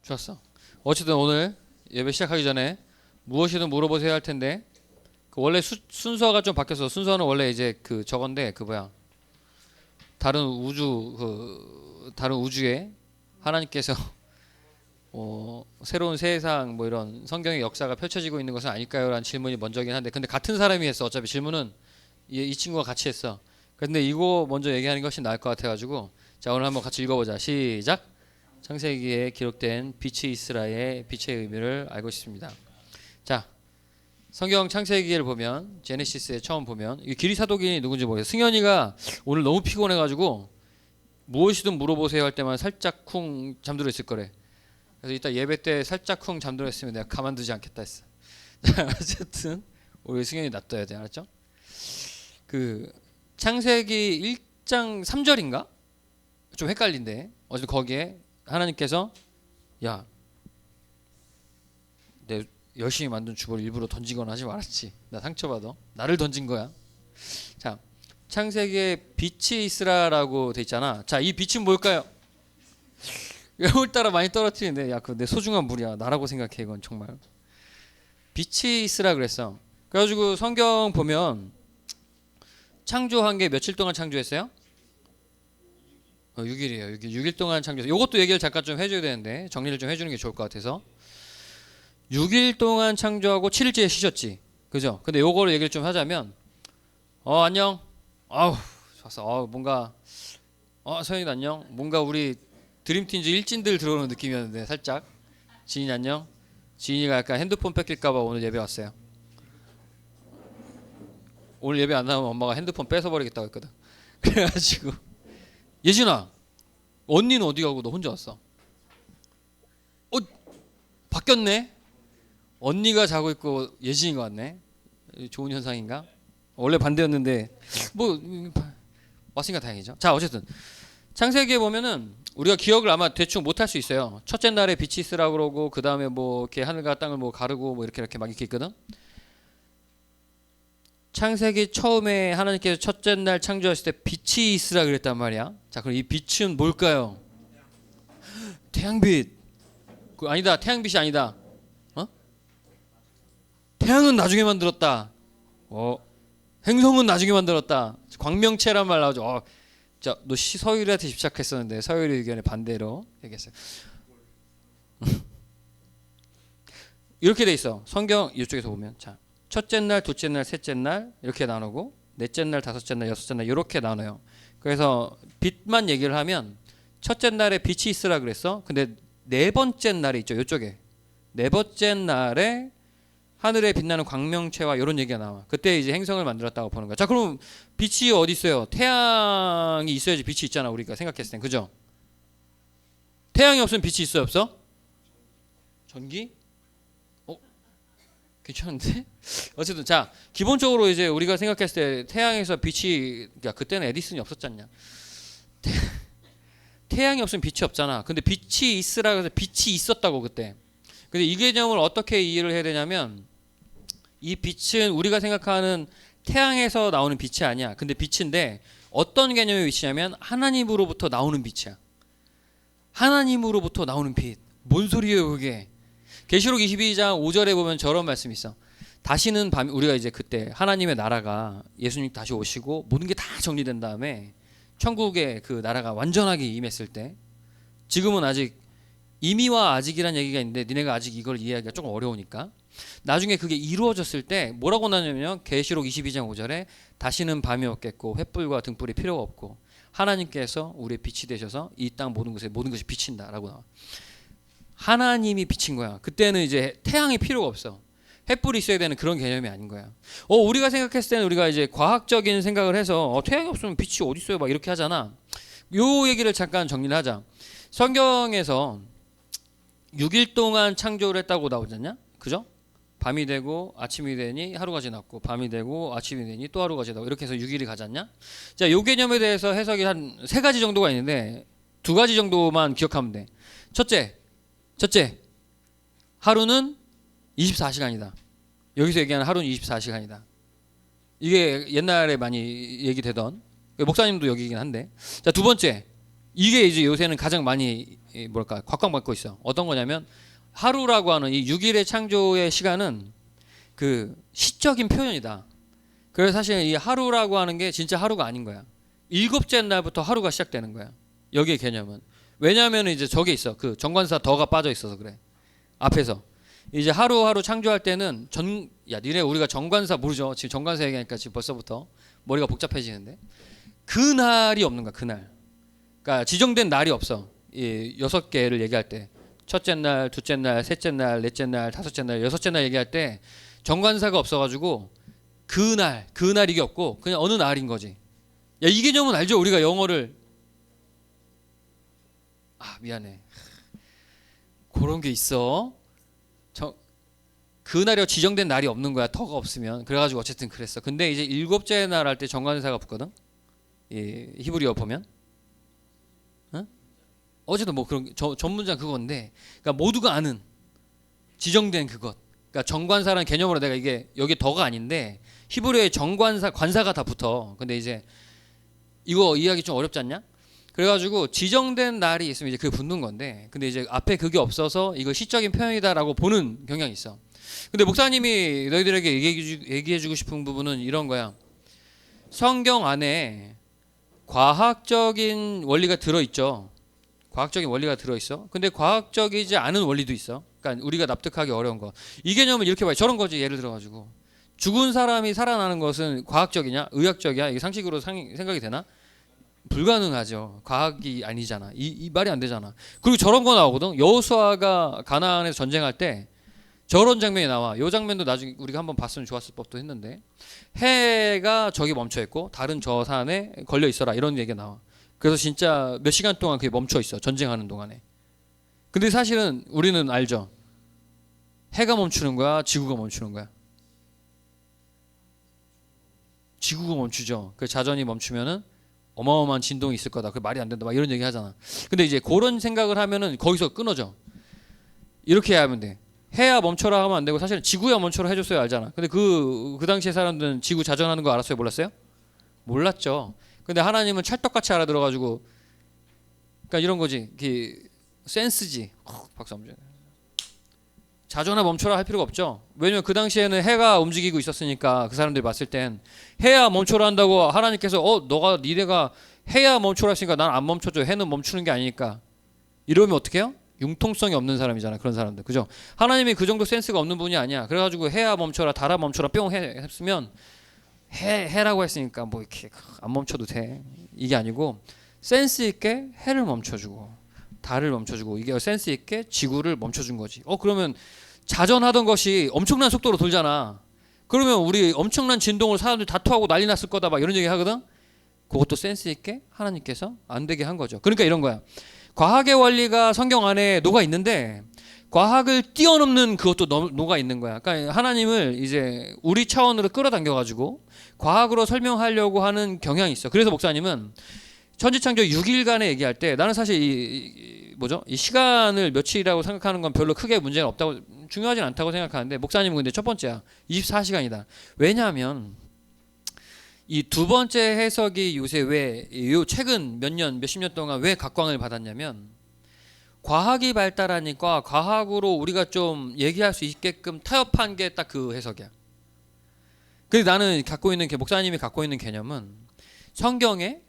좋았어. 어쨌든 오늘 예배 시작하기 전에 무엇이든 물어보세요 할 텐데 그 원래 순서가 좀 바뀌어서 순서는 원래 이제 그 저건데 그 뭐야 다른 우주에 하나님께서 새로운 세상 뭐 이런 성경의 역사가 펼쳐지고 있는 것은 아닐까요라는 질문이 먼저긴 한데 근데 같은 사람이 했어. 어차피 질문은 이 친구가 같이 했어. 근데 이거 먼저 얘기하는 것이 나을 것 같아가지고 자 오늘 한번 같이 읽어보자. 시작. 창세기에 기록된 빛이 이스라의 빛의 의미를 알고 싶습니다. 자, 성경 창세기를 보면 제네시스에 처음 보면 이 기리 사도인이 누군지 모르겠어요. 승현이가 오늘 너무 피곤해가지고 무엇이든 물어보세요 할 때만 살짝 쿵 잠들어 있을 거래. 그래서 이따 예배 때 살짝 쿵 잠들어 있으면 내가 가만두지 않겠다 했어. 어쨌든 우리 승현이 놔둬야 돼, 알았죠? 그 창세기 1장 3절인가? 좀 헷갈린데 어쨌든 거기에 하나님께서 야, 내 열심히 만든 주보를 일부러 던지거나 하지 말았지. 나 상처받아. 나를 던진 거야. 자, 창세기에 빛이 있으라라고 돼 있잖아. 자, 이 빛은 뭘까요? 오늘따라 많이 떨어뜨리는데 야, 그거 내 소중한 물이야. 나라고 생각해 이건 정말. 빛이 있으라 그랬어. 그래가지고 성경 보면 창조한 게 며칠 동안 창조했어요? 6일이에요. 6일 동안 창조했어요. 이것도 얘기를 잠깐 좀 해줘야 되는데 정리를 좀 해주는 게 좋을 것 같아서 6일 동안 창조하고 7일째에 쉬셨지. 그죠? 근데 요거를 얘기를 좀 하자면 안녕. 아우 좋았어. 뭔가 서현이도 안녕. 뭔가 우리 드림팀즈 일진들 들어오는 느낌이었는데 살짝. 지인이 안녕. 지인이가 약간 핸드폰 뺏길까봐 오늘 예배 왔어요. 오늘 예배 안 나오면 엄마가 핸드폰 뺏어버리겠다고 했거든. 그래가지고 예진아 언니는 어디 가고 너 혼자 왔어? 바뀌었네. 언니가 자고 있고 예진이가 왔네. 좋은 현상인가? 원래 반대였는데 뭐 왔으니까 다행이죠. 자 어쨌든 창세기에 보면은 우리가 기억을 아마 대충 못할 수 있어요. 첫째 날에 빛이 있으라고 그러고 그 다음에 뭐 이렇게 하늘과 땅을 뭐 가르고 뭐 이렇게 막 이렇게 있거든. 창세기 처음에 하나님께서 첫째 날 창조하실 때 빛이 있으라 그랬단 말이야. 자 그럼 이 빛은 뭘까요? 태양빛. 아니다. 태양빛이 아니다. 태양은 나중에 만들었다. 행성은 나중에 만들었다. 광명체란 말 나오죠. 자, 너 서율이한테 집착했었는데 서율이 의견에 반대로 얘기했어요. 이렇게 돼 있어. 성경 이쪽에서 보면 자, 첫째 날, 둘째 날, 셋째 날 이렇게 나누고 넷째 날, 다섯째 날, 여섯째 날 이렇게 나눠요. 그래서 빛만 얘기를 하면 첫째 날에 빛이 있으라 그랬어. 근데 네 번째 날에 있죠. 이쪽에 네 번째 날에 하늘에 빛나는 광명체와 이런 얘기가 나와. 그때 이제 행성을 만들었다고 보는 거야. 자, 그럼 빛이 어디 있어요? 태양이 있어야지 빛이 있잖아. 우리가 생각했을 땐. 그죠? 태양이 없으면 빛이 있어요? 없어? 전기? 괜찮은데? 어쨌든 자, 기본적으로 이제 우리가 생각했을 때 태양에서 빛이 그때는 에디슨이 없었잖냐. 태양이 없으면 빛이 없잖아. 근데 빛이 있으라 해서 빛이 있었다고 그때. 근데 이 개념을 어떻게 이해를 해야 되냐면 이 빛은 우리가 생각하는 태양에서 나오는 빛이 아니야. 근데 빛인데 어떤 개념의 빛이냐면 하나님으로부터 나오는 빛이야. 하나님으로부터 나오는 빛. 뭔 소리예요 그게. 계시록 22장 5절에 보면 저런 말씀이 있어. 다시는 밤 우리가 이제 그때 하나님의 나라가 예수님 다시 오시고 모든 게 다 정리된 다음에 천국의 그 나라가 완전하게 임했을 때 지금은 아직 이미와 아직이란 얘기가 있는데 니네가 아직 이걸 이해하기가 조금 어려우니까 나중에 그게 이루어졌을 때 뭐라고 나냐면 계시록 22장 5절에 다시는 밤이 없겠고 횃불과 등불이 필요가 없고 하나님께서 우리의 빛이 되셔서 이 땅 모든 것이 비친다라고 나와. 하나님이 비친 거야. 그때는 이제 태양이 필요가 없어. 횃불이 있어야 되는 그런 개념이 아닌 거야. 우리가 생각했을 때는 우리가 이제 과학적인 생각을 해서 태양이 없으면 빛이 어디 있어요? 막 이렇게 하잖아. 요 얘기를 잠깐 정리를 하자. 성경에서 6일 동안 창조를 했다고 나오잖냐? 그죠? 밤이 되고 아침이 되니 하루가 지났고 밤이 되고 아침이 되니 또 하루가 지나고 이렇게 해서 6일이 가잖냐? 자, 요 개념에 대해서 해석이 한 3가지 정도가 있는데 2가지 정도만 기억하면 돼. 첫째, 하루는 24시간이다. 여기서 얘기하는 하루는 24시간이다. 이게 옛날에 많이 얘기되던 목사님도 여기긴 한데. 자, 두 번째, 이게 이제 요새는 가장 많이 뭐랄까 곽광받고 있어. 어떤 거냐면 하루라고 하는 이 6일의 창조의 시간은 그 시적인 표현이다. 그래서 사실 이 하루라고 하는 게 진짜 하루가 아닌 거야. 일곱째 날부터 하루가 시작되는 거야. 여기의 개념은. 왜냐하면 이제 저게 있어. 그 정관사 더가 빠져 있어서 그래. 앞에서 이제 하루하루 창조할 때는 니네 우리가 정관사 모르죠. 지금 정관사 얘기하니까 지금 벌써부터 머리가 복잡해지는데 그날이 없는 거야. 그날. 그러니까 지정된 날이 없어. 이 6개를 얘기할 때 첫째 날, 둘째 날, 셋째 날, 넷째 날, 다섯째 날, 여섯째 날 얘기할 때 정관사가 없어가지고 그날 이게 없고 그냥 어느 날인 거지. 야, 이 개념은 알죠? 우리가 영어를 미안해. 그런 게 있어. 그날이 지정된 날이 없는 거야. 터가 없으면. 그래가지고 어쨌든 그랬어. 근데 이제 일곱째 날 할 때 정관사가 붙거든. 히브리어 보면. 어? 어제도 뭐 그런 전문장 그건데, 그러니까 모두가 아는 지정된 그것. 그러니까 정관사라는 개념으로 내가 이게 여기 더가 아닌데 히브리어에 정관사 관사가 다 붙어. 근데 이제 이거 이해하기 좀 어렵지 않냐? 그래가지고 지정된 날이 있으면 이제 그게 붙는 건데, 근데 이제 앞에 그게 없어서 이거 시적인 표현이다라고 보는 경향이 있어. 근데 목사님이 너희들에게 얘기해주고 싶은 부분은 이런 거야. 성경 안에 과학적인 원리가 들어있죠. 과학적인 원리가 들어있어. 근데 과학적이지 않은 원리도 있어. 그러니까 우리가 납득하기 어려운 거. 이 개념을 이렇게 봐요. 저런 거지. 예를 들어가지고 죽은 사람이 살아나는 것은 과학적이냐 의학적이야? 이게 상식으로 생각이 되나? 불가능하죠. 과학이 아니잖아. 이 말이 안 되잖아. 그리고 저런 거 나오거든. 여호수아가 가나안에서 전쟁할 때 저런 장면이 나와. 이 장면도 나중에 우리가 한번 봤으면 좋았을 법도 했는데 해가 저기 멈춰 있고 다른 저 산에 걸려 있어라 이런 얘기가 나와. 그래서 진짜 몇 시간 동안 그게 멈춰 있어. 전쟁하는 동안에. 근데 사실은 우리는 알죠. 해가 멈추는 거야, 지구가 멈추는 거야. 지구가 멈추죠. 그 자전이 멈추면은 어마어마한 진동이 있을 거다. 그 말이 안 된다. 막 이런 얘기 하잖아. 근데 이제 그런 생각을 하면은 거기서 끊어져. 이렇게 해야 하면 돼. 해야 멈춰라 하면 안 되고 사실은 지구야 멈춰라 해줬어야 알잖아. 근데 그 당시에 사람들은 지구 자전하는 거 알았어요? 몰랐어요? 몰랐죠. 근데 하나님은 찰떡같이 알아들어가지고, 그러니까 이런 거지. 센스지. 박수 한번 줘. 자전아 멈춰라 할 필요가 없죠. 왜냐면 그 당시에는 해가 움직이고 있었으니까 그 사람들이 봤을 땐 해야 멈춰라 한다고 하나님께서 니네가 해야 멈춰라 했으니까 난 안 멈춰줘. 해는 멈추는 게 아니니까. 이러면 어떻게 해요? 융통성이 없는 사람이잖아. 그런 사람들. 그죠? 하나님이 그 정도 센스가 없는 분이 아니야. 그래가지고 해야 멈춰라 달아 멈춰라 뿅 했으면 해라고 했으니까 뭐 이렇게 안 멈춰도 돼. 이게 아니고 센스 있게 해를 멈춰주고 달을 멈춰주고 이게 센스 있게 지구를 멈춰준 거지. 그러면 자전하던 것이 엄청난 속도로 돌잖아. 그러면 우리 엄청난 진동을 사람들이 다투하고 난리 났을 거다 막 이런 얘기 하거든. 그것도 센스 있게 하나님께서 안 되게 한 거죠. 그러니까 이런 거야. 과학의 원리가 성경 안에 녹아 있는데 과학을 뛰어넘는 그것도 녹아 있는 거야. 그러니까 하나님을 이제 우리 차원으로 끌어당겨 가지고 과학으로 설명하려고 하는 경향이 있어. 그래서 목사님은 천지창조 6일간에 얘기할 때 나는 사실 이 시간을 며칠이라고 생각하는 건 별로 크게 문제는 없다고, 중요하진 않다고 생각하는데 목사님은 근데 첫 번째야. 24시간이다. 왜냐하면 이 두 번째 해석이 요새 최근 몇십 년 동안 왜 각광을 받았냐면 과학이 발달하니까 과학으로 우리가 좀 얘기할 수 있게끔 타협한 게 딱 그 해석이야. 근데 나는 목사님이 갖고 있는 개념은 성경에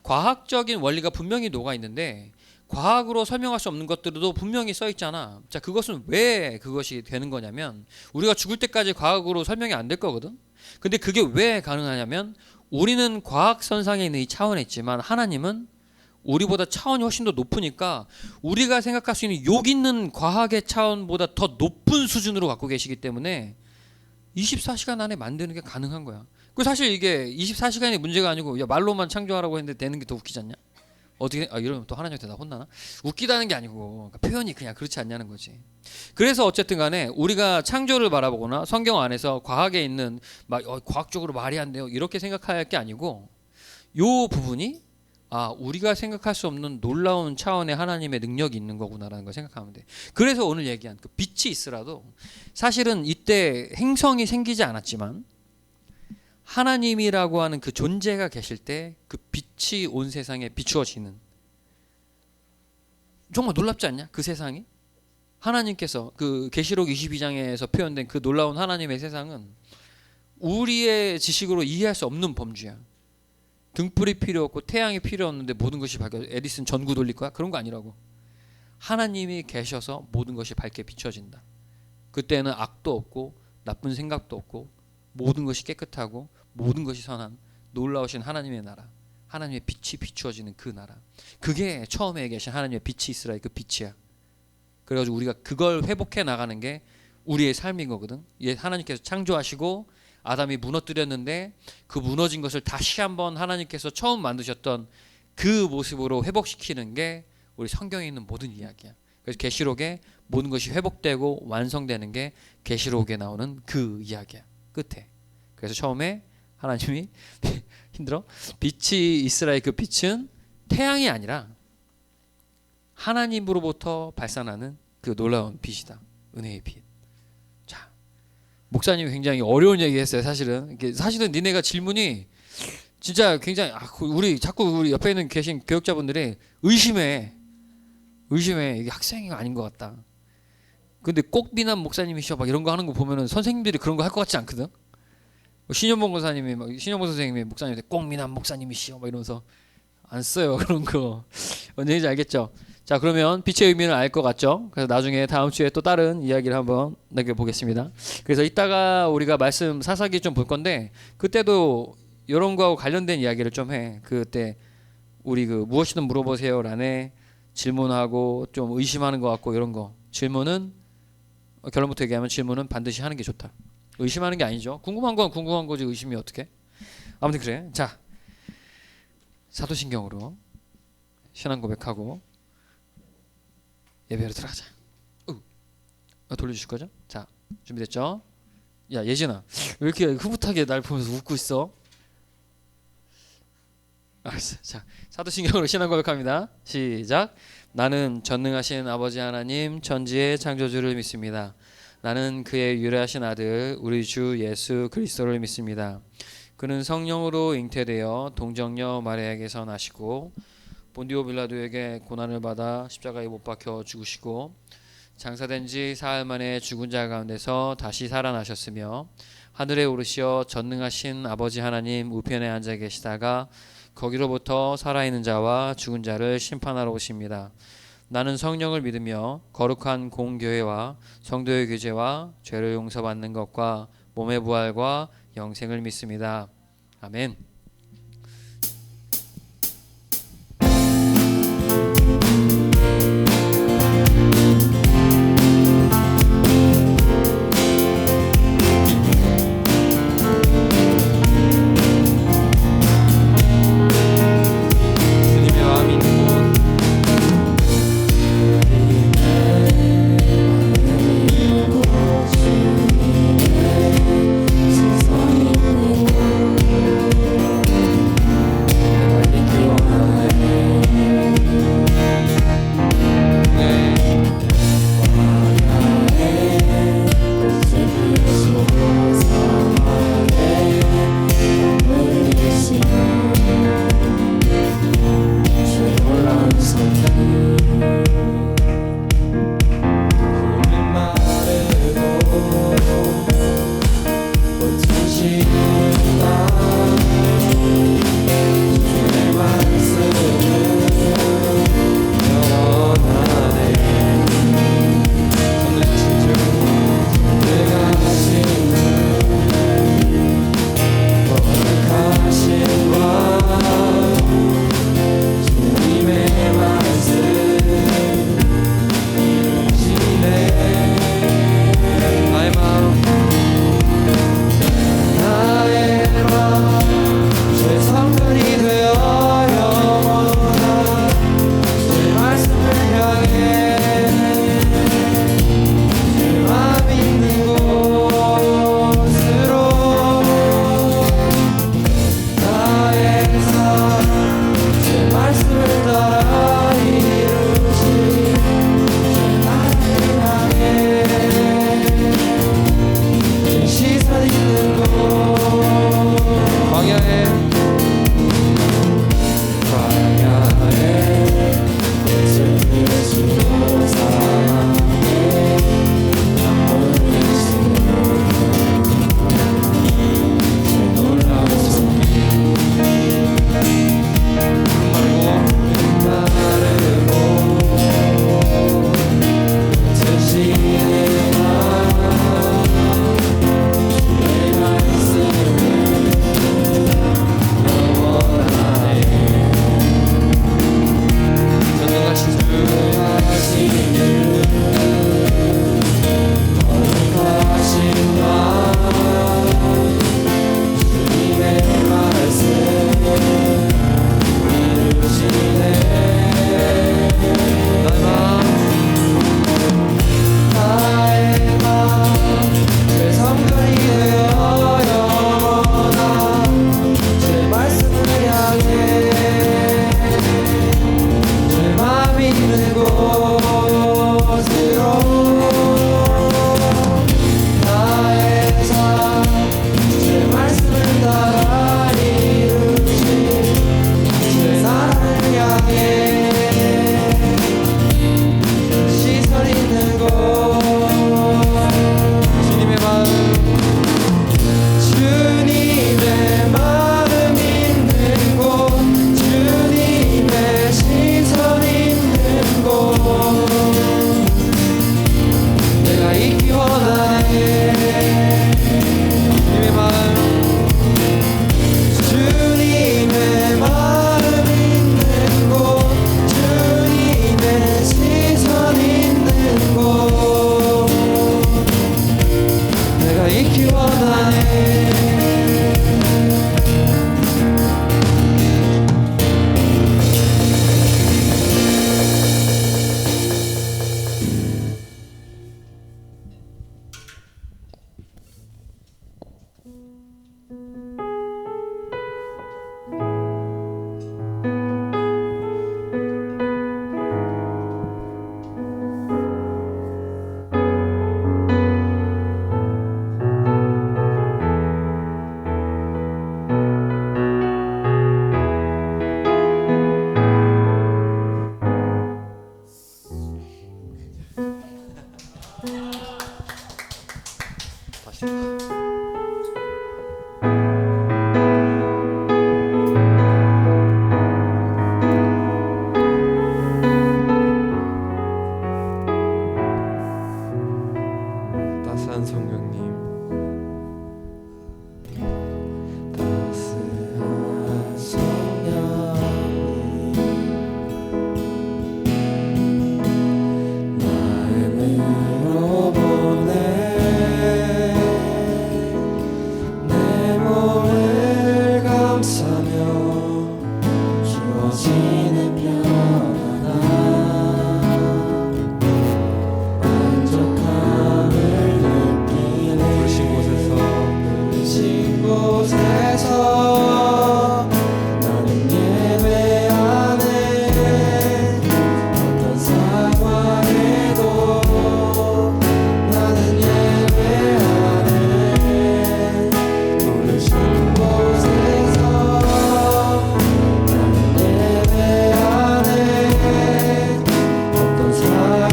과학적인 원리가 분명히 녹아 있는데 과학으로 설명할 수 없는 것들도 분명히 써 있잖아. 자, 그것은 왜 그것이 되는 거냐면 우리가 죽을 때까지 과학으로 설명이 안 될 거거든. 근데 그게 왜 가능하냐면 우리는 과학선상에 있는 이 차원에 있지만 하나님은 우리보다 차원이 훨씬 더 높으니까 우리가 생각할 수 있는 욕 있는 과학의 차원보다 더 높은 수준으로 갖고 계시기 때문에 24시간 안에 만드는 게 가능한 거야. 그 사실 이게 24시간이 문제가 아니고 말로만 창조하라고 했는데 되는 게 더 웃기지 않냐? 어떻게 이러면 또 하나님한테 나 혼나나? 웃기다는 게 아니고 그러니까 표현이 그냥 그렇지 않냐는 거지. 그래서 어쨌든 간에 우리가 창조를 바라보거나 성경 안에서 과학에 있는 과학적으로 말이 안 돼요 이렇게 생각할 게 아니고 요 부분이 우리가 생각할 수 없는 놀라운 차원의 하나님의 능력이 있는 거구나라는 걸 생각하면 돼. 그래서 오늘 얘기한 그 빛이 있으라도 사실은 이때 행성이 생기지 않았지만 하나님이라고 하는 그 존재가 계실 때 그 빛이 온 세상에 비추어지는 정말 놀랍지 않냐? 그 세상이 하나님께서 그 계시록 22장에서 표현된 그 놀라운 하나님의 세상은 우리의 지식으로 이해할 수 없는 범주야. 등불이 필요 없고 태양이 필요 없는데 모든 것이 밝아. 에디슨 전구 돌릴 거야? 그런 거 아니라고. 하나님이 계셔서 모든 것이 밝게 비춰진다. 그때는 악도 없고 나쁜 생각도 없고 모든 것이 깨끗하고 모든 것이 선한 놀라우신 하나님의 나라, 하나님의 빛이 비추어지는 그 나라. 그게 처음에 계신 하나님의 빛이 이스라엘 그 빛이야. 그래가지고 우리가 그걸 회복해 나가는 게 우리의 삶인 거거든. 하나님께서 창조하시고 아담이 무너뜨렸는데 그 무너진 것을 다시 한번 하나님께서 처음 만드셨던 그 모습으로 회복시키는 게 우리 성경에 있는 모든 이야기야. 그래서 계시록에 모든 것이 회복되고 완성되는 게 계시록에 나오는 그 이야기야. 끝에. 그래서 처음에 하나님이 힘들어? 빛이 이스라엘 그 빛은 태양이 아니라 하나님으로부터 발산하는 그 놀라운 빛이다. 은혜의 빛. 자, 목사님이 굉장히 어려운 얘기했어요. 사실은 니네가 질문이 진짜 굉장히 우리 옆에 있는 계신 교육자분들이 의심해 이게 학생이 아닌 것 같다. 근데 꼭 미남 목사님이셔 막 이런 거 하는 거 보면은 선생님들이 그런 거 할 것 같지 않거든. 신현봉 선생님이 목사님한테 꼭 미남 목사님이시여 막 이러면서 안 써요 그런 거. 뭔지 알겠죠? 자, 그러면 빛의 의미는 알 것 같죠? 그래서 나중에 다음 주에 또 다른 이야기를 한번 남겨보겠습니다. 그래서 이따가 우리가 말씀 사사기 좀 볼 건데 그때도 이런 거하고 관련된 이야기를 좀 해. 그때 우리 그 무엇이든 물어보세요란에 질문하고 좀 의심하는 것 같고 이런 거. 질문은 결론부터 얘기하면 질문은 반드시 하는 게 좋다. 의심하는 게 아니죠. 궁금한 건 궁금한 거지 의심이 어떻게? 아무튼 그래. 자, 사도신경으로 신앙 고백하고 예배로 들어가자. 돌려주실 거죠? 자, 준비됐죠? 야, 예진아, 왜 이렇게 흐뭇하게 날 보면서 웃고 있어? 알았어. 자, 사도신경으로 신앙 고백합니다. 시작. 나는 전능하신 아버지 하나님 전지의 창조주를 믿습니다. 나는 그의 유일하신 아들 우리 주 예수 그리스도를 믿습니다. 그는 성령으로 잉태되어 동정녀 마리아에게서 나시고 본디오 빌라도에게 고난을 받아 십자가에 못 박혀 죽으시고 장사된 지 사흘 만에 죽은 자 가운데서 다시 살아나셨으며 하늘에 오르시어 전능하신 아버지 하나님 우편에 앉아 계시다가 거기로부터 살아있는 자와 죽은 자를 심판하러 오십니다. 나는 성령을 믿으며 거룩한 공교회와 성도의 교제와 죄를 용서받는 것과 몸의 부활과 영생을 믿습니다. 아멘.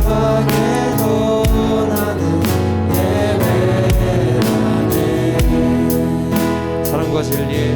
상황에도 나는 예배하네. 사랑과 진리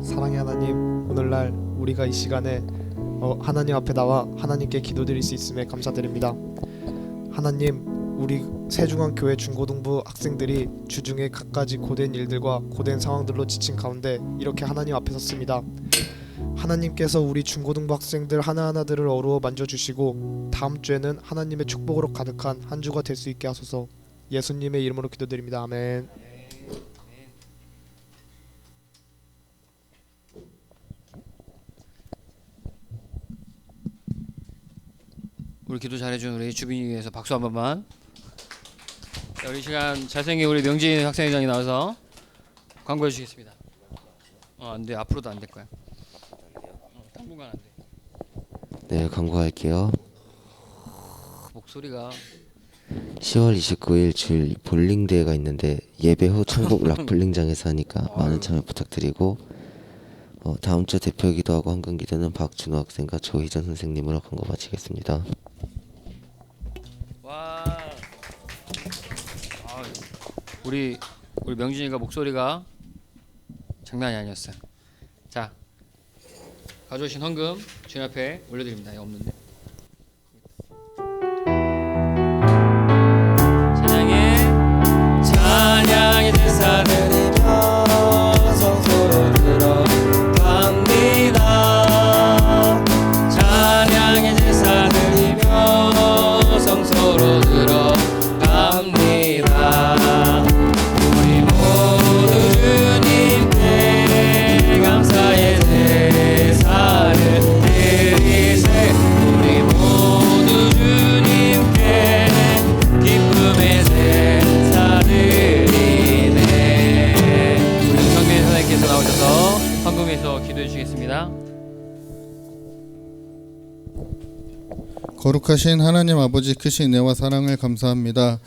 사랑의 하나님, 오늘날 우리가 이 시간에 하나님 앞에 나와 하나님께 기도드릴 수 있음에 감사드립니다. 하나님, 우리 세중앙교회 중고등부 학생들이 주중에 갖가지 고된 일들과 고된 상황들로 지친 가운데 이렇게 하나님 앞에 섰습니다. 하나님께서 우리 중고등부 학생들 하나하나들을 어루어 만져주시고 다음 주에는 하나님의 축복으로 가득한 한 주가 될 수 있게 하소서. 예수님의 이름으로 기도드립니다. 아멘. 우리 기도 잘해준 우리 주빈이 위해서 박수 한 번만. 자, 우리 시간 잘생긴 우리 명진 학생회장이 나와서 광고해 주시겠습니다. 안 돼. 앞으로도 안 될 거야. 당분간 안 돼. 네, 광고할게요. 목소리가 10월 29일 주일 볼링 대회가 있는데 예배 후 천국 락볼링장에서 하니까 많은 참여 부탁드리고 다음 주 대표이기도 하고 황금 기도는 박준호 학생과 조희전 선생님으로 광고 마치겠습니다. 와. 우리 명진이가 목소리가 장난이 아니었어요. 자, 가져오신 헌금 주님 앞에 올려드립니다. 없는데. 찬양의 제사 드리며 성소로 들어갑니다. 찬양의 제사 드리며 성소로 들어갑니다. 우리 모두 주님께 감사의 제사를 드리세. 우리 모두 주님께 기쁨의 제사 드리네. 우리 성민 선생님께서 나오셔서 헌금에서 기도해 주시겠습니다. 거룩하신 하나님 아버지 크신 은혜와 사랑을 감사합니다.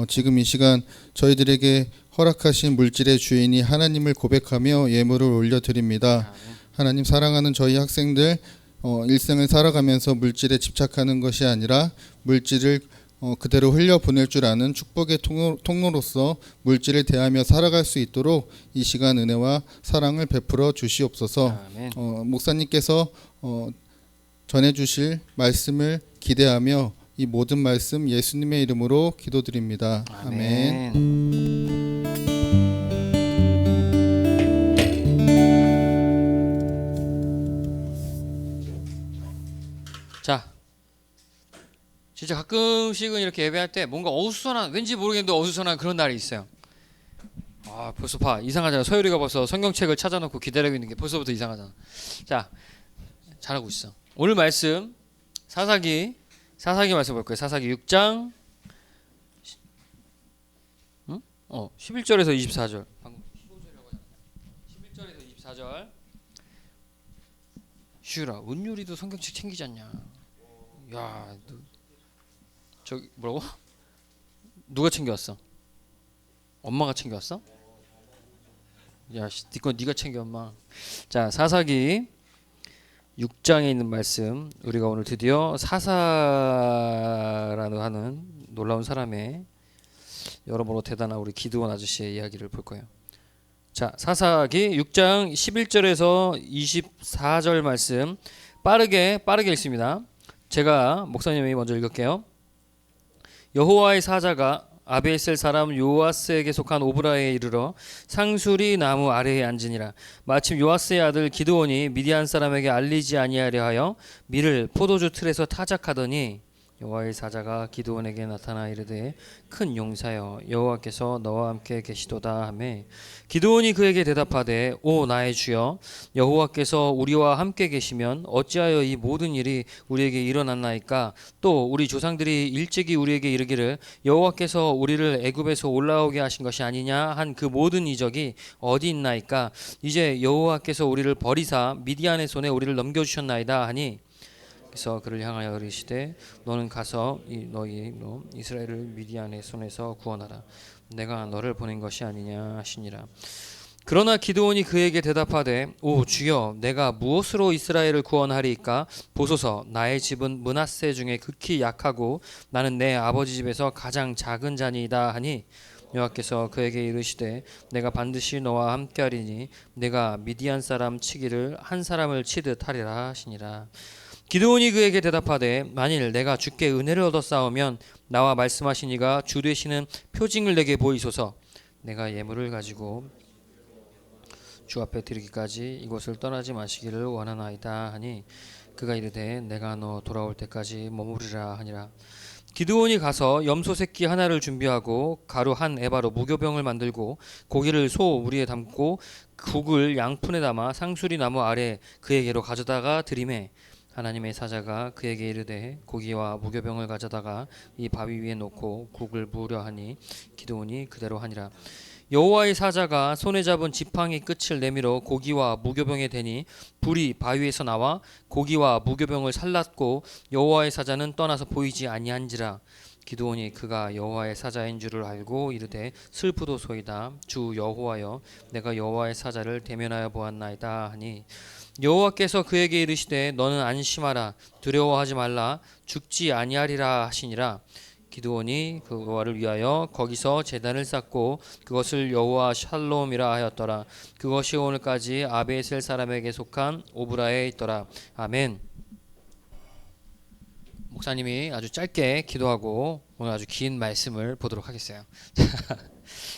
지금 이 시간 저희들에게 허락하신 물질의 주인이 하나님을 고백하며 예물을 올려드립니다. 하나님, 사랑하는 저희 학생들 일생을 살아가면서 물질에 집착하는 것이 아니라 물질을 그대로 흘려보낼 줄 아는 축복의 통로로서 물질을 대하며 살아갈 수 있도록 이 시간 은혜와 사랑을 베풀어 주시옵소서. 아멘. 목사님께서 전해주실 말씀을 기대하며 이 모든 말씀 예수님의 이름으로 기도드립니다. 아멘. 자, 진짜 가끔씩은 이렇게 예배할 때 뭔가 어수선한, 왠지 모르겠는데 어수선한 그런 날이 있어요. 아, 벌써 봐, 이상하잖아. 서율이가 벌써 성경책을 찾아놓고 기다리고 있는 게 벌써부터 이상하잖아. 자, 잘하고 있어. 오늘 말씀 사사기 말씀 볼 거예요. 사사기 6장 11절에서 24절. 방금 15절이라고 하잖아. 11절에서 24절. 슈라, 은율이도 성경책 챙기지 않냐? 야, 저기 뭐라고? 누가 챙겨왔어? 엄마가 챙겨왔어? 야, 니건 네가 챙겨 엄마. 자, 사사기 6장에 있는 말씀, 우리가 오늘 드디어 사사라는 하는 놀라운 사람의 여러모로 대단한 우리 기드온 아저씨의 이야기를 볼 거예요. 자, 사사기 6장 11절에서 24절 말씀 빠르게 읽습니다. 제가 목사님이 먼저 읽을게요. 여호와의 사자가 아비에셀 사람 요아스에게 속한 오브라에 이르러 상수리 나무 아래에 앉으니라. 마침 요아스의 아들 기드온이 미디안 사람에게 알리지 아니하려 하여 밀을 포도주 틀에서 타작하더니 여호와의 사자가 기드온에게 나타나 이르되 큰 용사여 여호와께서 너와 함께 계시도다 하매 기드온이 그에게 대답하되 오 나의 주여 여호와께서 우리와 함께 계시면 어찌하여 이 모든 일이 우리에게 일어났나이까 또 우리 조상들이 일찍이 우리에게 이르기를 여호와께서 우리를 애굽에서 올라오게 하신 것이 아니냐 한 그 모든 이적이 어디 있나이까 이제 여호와께서 우리를 버리사 미디안의 손에 우리를 넘겨주셨나이다 하니 그래서 그를 향하여 이르시되 너는 가서 너희 이스라엘을 미디안의 손에서 구원하라. 내가 너를 보낸 것이 아니냐 하시니라. 그러나 기드온이 그에게 대답하되 오 주여 내가 무엇으로 이스라엘을 구원하리이까 보소서 나의 집은 므낫세 중에 극히 약하고 나는 내 아버지 집에서 가장 작은 자니이다 하니 여호와께서 그에게 이르시되 내가 반드시 너와 함께하리니 내가 미디안 사람 치기를 한 사람을 치듯 하리라 하시니라. 기드온이 그에게 대답하되 만일 내가 주께 은혜를 얻어 싸우면 나와 말씀하신 이가 주 되시는 표징을 내게 보이소서. 내가 예물을 가지고 주 앞에 드리기까지 이곳을 떠나지 마시기를 원하나이다 하니 그가 이르되 내가 너 돌아올 때까지 머무르리라 하니라. 기드온이 가서 염소 새끼 하나를 준비하고 가루 한 에바로 무교병을 만들고 고기를 소 우리에 담고 국을 양푼에 담아 상수리 나무 아래 그에게로 가져다가 드리매 하나님의 사자가 그에게 이르되 고기와 무교병을 가져다가 이 바위 위에 놓고 국을 부으려 하니 기드온이 그대로 하니라. 여호와의 사자가 손에 잡은 지팡이 끝을 내밀어 고기와 무교병에 대니 불이 바위에서 나와 고기와 무교병을 살랐고 여호와의 사자는 떠나서 보이지 아니한지라. 기드온이 그가 여호와의 사자인 줄을 알고 이르되 슬프도소이다. 주 여호와여 내가 여호와의 사자를 대면하여 보았나이다 하니 여호와께서 그에게 이르시되 너는 안심하라 두려워하지 말라 죽지 아니하리라 하시니라. 기드온이 그와를 위하여 거기서 제단을 쌓고 그것을 여호와 샬롬이라 하였더라. 그것이 오늘까지 아비에셀 사람에게 속한 오브라에 있더라. 아멘. 목사님이 아주 짧게 기도하고 오늘 아주 긴 말씀을 보도록 하겠어요.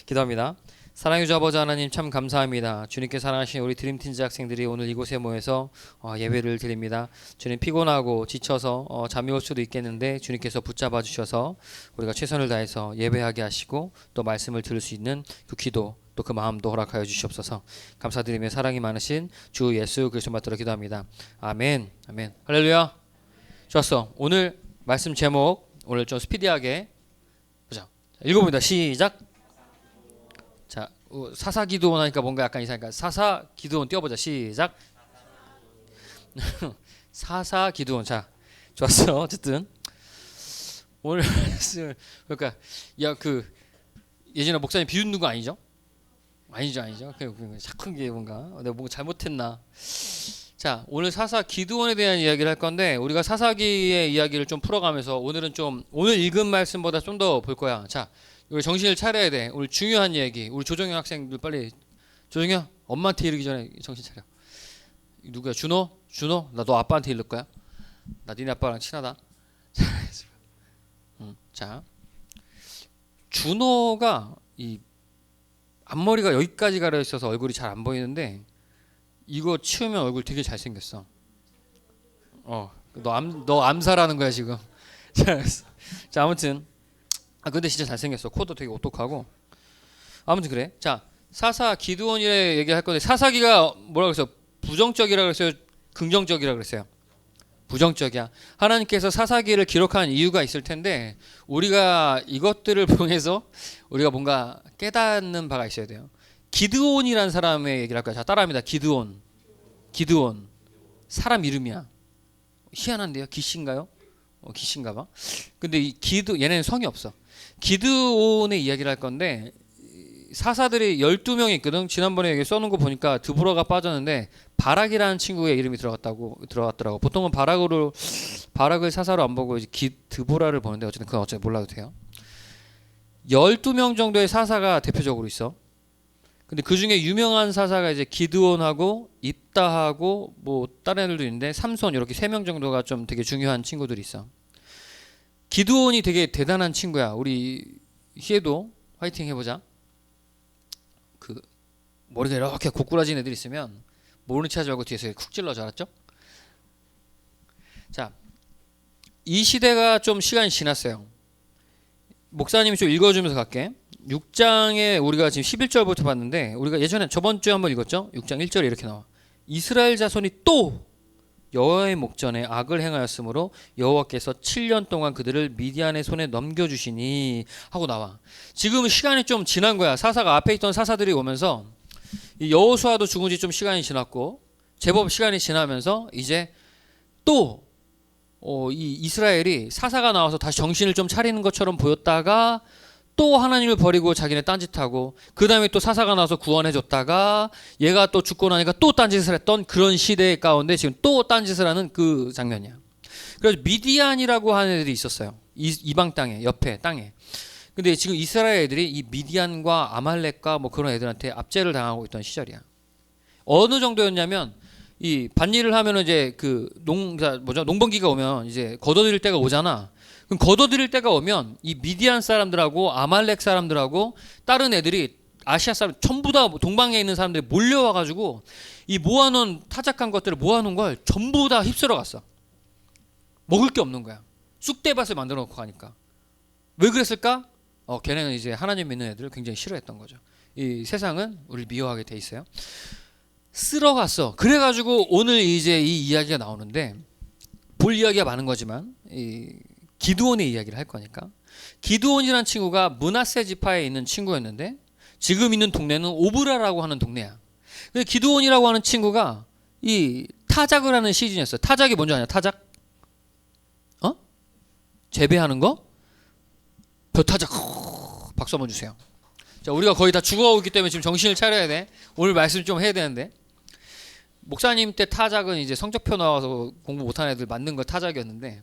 기도합니다. 사랑의 주 아버지 하나님 참 감사합니다. 주님께 사랑하신 우리 드림틴즈 학생들이 오늘 이곳에 모여서 예배를 드립니다. 주님 피곤하고 지쳐서 잠이 올 수도 있겠는데 주님께서 붙잡아 주셔서 우리가 최선을 다해서 예배하게 하시고 또 말씀을 들을 수 있는 그 기도 또 그 마음도 허락하여 주시옵소서. 감사드리며 사랑이 많으신 주 예수 그리스도 받들어 기도합니다. 아멘. 아멘. 할렐루야. 좋았어. 오늘 말씀 제목 오늘 좀 스피디하게 보자. 읽어봅니다. 시작. 자, 사사 기드온 하니까 뭔가 약간 이상하니까 사사 기드온 띄워보자. 시작. 사사 기드온. 자, 좋았어. 어쨌든 오늘 그러니까 예전에 목사님 비웃는 거 아니죠? 아니죠. 착한 게 뭔가 내가 뭔가 잘못했나? 자, 오늘 사사 기드온에 대한 이야기를 할 건데 우리가 사사기의 이야기를 좀 풀어가면서 오늘은 좀 오늘 읽은 말씀보다 좀 더 볼 거야. 자, 우리 정신을 차려야 돼. 오늘 중요한 이야기. 우리 조정현 학생들 빨리 조정현 엄마한테 이르기 전에 정신 차려. 누구야? 준호? 나 너 아빠한테 이를 거야. 나 니네 아빠랑 친하다. 자, 준호가 이 앞머리가 여기까지 가려 있어서 얼굴이 잘 안 보이는데 이거 치우면 얼굴 되게 잘생겼어. 너 암살하는 거야 지금. 자, 아무튼 근데 진짜 잘생겼어. 코도 되게 오똑하고. 아무튼 그래. 자, 사사 기드온이라 얘기할 건데 사사기가 뭐라 그랬어? 부정적이라 그랬어요? 긍정적이라 그랬어요? 부정적이야. 하나님께서 사사기를 기록한 이유가 있을 텐데 우리가 이것들을 통해서 우리가 뭔가 깨닫는 바가 있어야 돼요. 기드온이라는 사람의 얘기를 할 거야. 자, 따라합니다. 기드온. 사람 이름이야. 희한한데요? 기씨인가요? 기씨인가 봐. 근데 이 얘네는 성이 없어. 기드온의 이야기를 할 건데 사사들이 12명이 있거든. 지난번에 여기 써놓은 거 보니까 드보라가 빠졌는데 바락이라는 친구의 이름이 들어갔더라고. 보통은 바락을 사사로 안 보고 이제 드보라를 보는데 어쨌든 그건 어차피 몰라도 돼요. 12명 정도의 사사가 대표적으로 있어. 근데 그 중에 유명한 사사가 이제 기드온하고 입다하고 뭐 다른 애들도 있는데 삼손 이렇게 3명 정도가 좀 되게 중요한 친구들이 있어. 기드온이 되게 대단한 친구야. 우리 희애도 화이팅 해보자. 그 머리가 이렇게 고꾸라진 애들 있으면 모르는 체 하지 말고 뒤에서 쿡 찔러줘. 알았죠? 자, 이 시대가 좀 시간이 지났어요. 목사님이 좀 읽어주면서 갈게. 6장에 우리가 지금 11절부터 봤는데 우리가 예전에 저번 주에 한번 읽었죠? 6장 1절에 이렇게 나와. 이스라엘 자손이 또 여호와의 목전에 악을 행하였으므로 여호와께서 7년 동안 그들을 미디안의 손에 넘겨주시니 하고 나와. 지금 시간이 좀 지난 거야. 사사가 앞에 있던 사사들이 오면서 이 여호수아도 죽은 지 좀 시간이 지났고 제법 시간이 지나면서 이제 또 이 이스라엘이 사사가 나와서 다시 정신을 좀 차리는 것처럼 보였다가 또 하나님을 버리고 자기네 딴짓하고 그 다음에 또 사사가 나와서 구원해줬다가 얘가 또 죽고 나니까 또 딴짓을 했던 그런 시대 가운데 지금 또 딴짓을 하는 그 장면이야. 그래서 미디안이라고 하는 애들이 있었어요. 이방 땅에 옆에 땅에. 근데 지금 이스라엘 애들이 이 미디안과 아말렉과 뭐 그런 애들한테 압제를 당하고 있던 시절이야. 어느 정도였냐면 이 밭일을 하면은 이제 그 농번기가 오면 이제 걷어들일 때가 오잖아. 그럼 걷어들일 때가 오면 이 미디안 사람들하고 아말렉 사람들하고 다른 애들이 아시아 사람 전부 다 동방에 있는 사람들이 몰려와가지고 이 모아놓은 타작한 것들을 모아놓은 걸 전부 다 휩쓸어 갔어. 먹을 게 없는 거야. 쑥대밭을 만들어 놓고 가니까. 왜 그랬을까? 걔네는 이제 하나님 믿는 애들을 굉장히 싫어했던 거죠. 이 세상은 우리를 미워하게 돼 있어요. 쓸어갔어. 그래가지고 오늘 이제 이 이야기가 나오는데 볼 이야기가 많은 거지만 이 기드온의 이야기를 할 거니까. 기드온이라는 친구가 므낫세 지파에 있는 친구였는데 지금 있는 동네는 오브라라고 하는 동네야. 근데 기드온이라고 하는 친구가 이 타작을 하는 시즌이었어. 타작이 뭔지 아냐? 타작? 재배하는 거? 벼타작. 박수 한번 주세요. 자, 우리가 거의 다 죽어가고 있기 때문에 지금 정신을 차려야 돼. 오늘 말씀 좀 해야 되는데. 목사님 때 타작은 이제 성적표 나와서 공부 못하는 애들 맞는 거 타작이었는데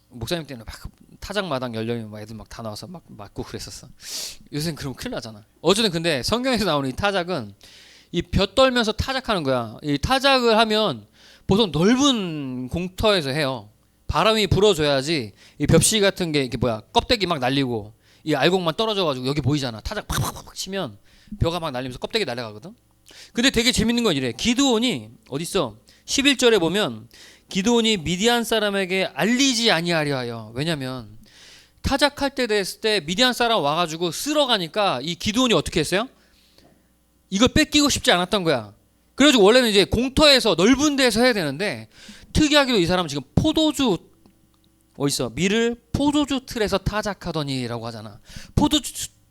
목사님 때는 막 타작마당 열려면 막 애들 막 다 나와서 막 맞고 그랬었어. 요새는 그러면 큰일 나잖아. 어쨌든 근데 성경에서 나오는 이 타작은 이 벼 떨면서 타작하는 거야. 이 타작을 하면 보통 넓은 공터에서 해요. 바람이 불어줘야지 이 벽시 같은 게 이게 껍데기 막 날리고 이 알곡만 떨어져가지고 여기 보이잖아. 타작 팍팍팍 치면 벼가 막 날리면서 껍데기 날아가거든. 근데 되게 재밌는 건 이래. 기드온이 어딨어? 11절에 보면 기드온이 미디안 사람에게 알리지 아니하려 하여. 왜냐면 타작할 때 됐을 때 미디안 사람 와가지고 쓸어가니까 이 기드온이 어떻게 했어요? 이걸 뺏기고 싶지 않았던 거야. 그래가지고 원래는 이제 공터에서 넓은 데서 해야 되는데 특이하게도 이 사람은 지금 포도주 어딨어? 밀을 포도주 틀에서 타작하더니라고 하잖아.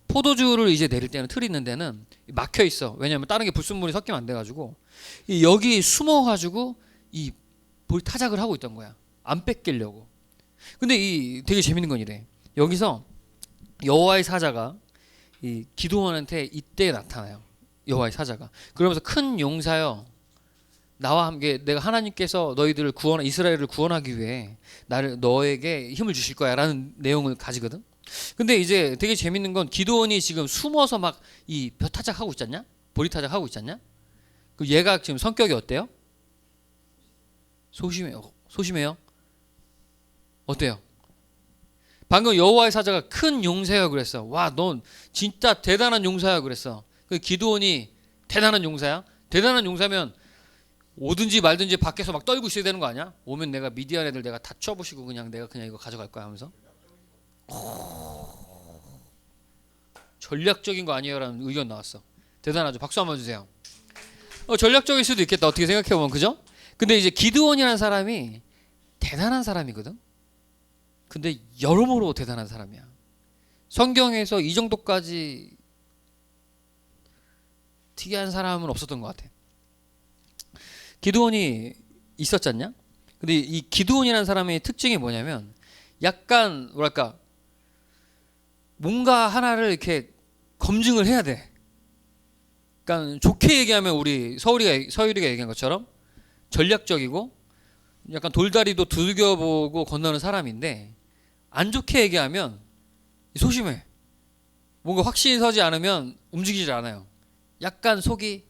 포도주를 이제 내릴 때는 틀 있는 데는 막혀 있어. 왜냐면 다른 게 불순물이 섞이면 안 돼가지고 여기 숨어가지고 이 타작을 하고 있던 거야. 안 뺏기려고. 근데 이 되게 재밌는 건 이래. 여기서 여호와의 사자가 이 기드온한테 이때 나타나요. 여호와의 사자가. 그러면서 큰 용사여 나와 함께 내가 하나님께서 너희들을 이스라엘을 구원하기 위해 너에게 힘을 주실 거야라는 내용을 가지거든. 근데 이제 되게 재밌는 건 기드온이 지금 숨어서 막 이 벼타작 하고 있잖냐? 보리타작 하고 있잖냐? 그 얘가 지금 성격이 어때요? 소심해요. 어때요? 방금 여호와의 사자가 큰 용사야 그랬어. 와, 넌 진짜 대단한 용사야 그랬어. 그 기드온이 대단한 용사야? 대단한 용사면 오든지 말든지 밖에서 막 떨고 있어야 되는 거 아니야? 오면 내가 미디안 애들 내가 다 쳐부시고 내가 그냥 이거 가져갈 거야 하면서 전략적인 거 아니에요라는 의견 나왔어. 대단하죠. 박수 한번 주세요. 전략적일 수도 있겠다. 어떻게 생각해보면 그죠? 근데 이제 기드온이라는 사람이 대단한 사람이거든. 근데 여러모로 대단한 사람이야. 성경에서 이 정도까지 특이한 사람은 없었던 것 같아. 기드온이 있었잖냐? 근데 이 기드온이라는 사람의 특징이 뭐냐면 약간 뭐랄까 뭔가 하나를 이렇게 검증을 해야 돼. 그러니까 좋게 얘기하면 우리 서유리가 얘기한 것처럼 전략적이고 약간 돌다리도 두들겨보고 건너는 사람인데 안 좋게 얘기하면 소심해. 뭔가 확신이 서지 않으면 움직이질 않아요. 약간 속이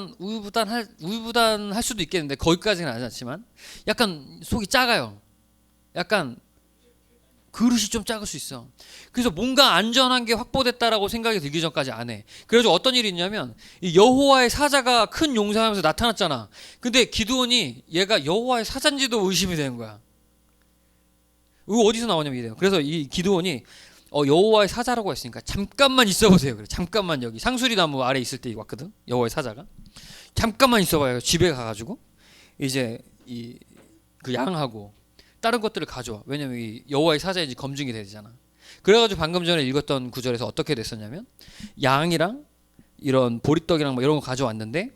우유부단할 수도 있겠는데 거기까지는 하지 않지만 약간 속이 작아요. 약간 그릇이 좀 작을 수 있어. 그래서 뭔가 안전한 게 확보됐다라고 생각이 들기 전까지 안 해. 그래서 어떤 일이 있냐면 이 여호와의 사자가 큰 용사하면서 나타났잖아. 근데 기드온이 얘가 여호와의 사자인지도 의심이 되는 거야. 이거 어디서 나오냐면 이래요. 그래서 이 기드온이 여호와의 사자라고 했으니까 잠깐만 있어보세요. 그래. 잠깐만 여기 상수리 나무 아래 있을 때 왔거든. 여호와의 사자가 잠깐만 있어봐요. 집에 가가지고 이제 그 양하고 다른 것들을 가져와. 왜냐면 이 여호와의 사자인지 검증이 되잖아. 그래가지고 방금 전에 읽었던 구절에서 어떻게 됐었냐면 양이랑 이런 보리떡이랑 뭐 이런 거 가져왔는데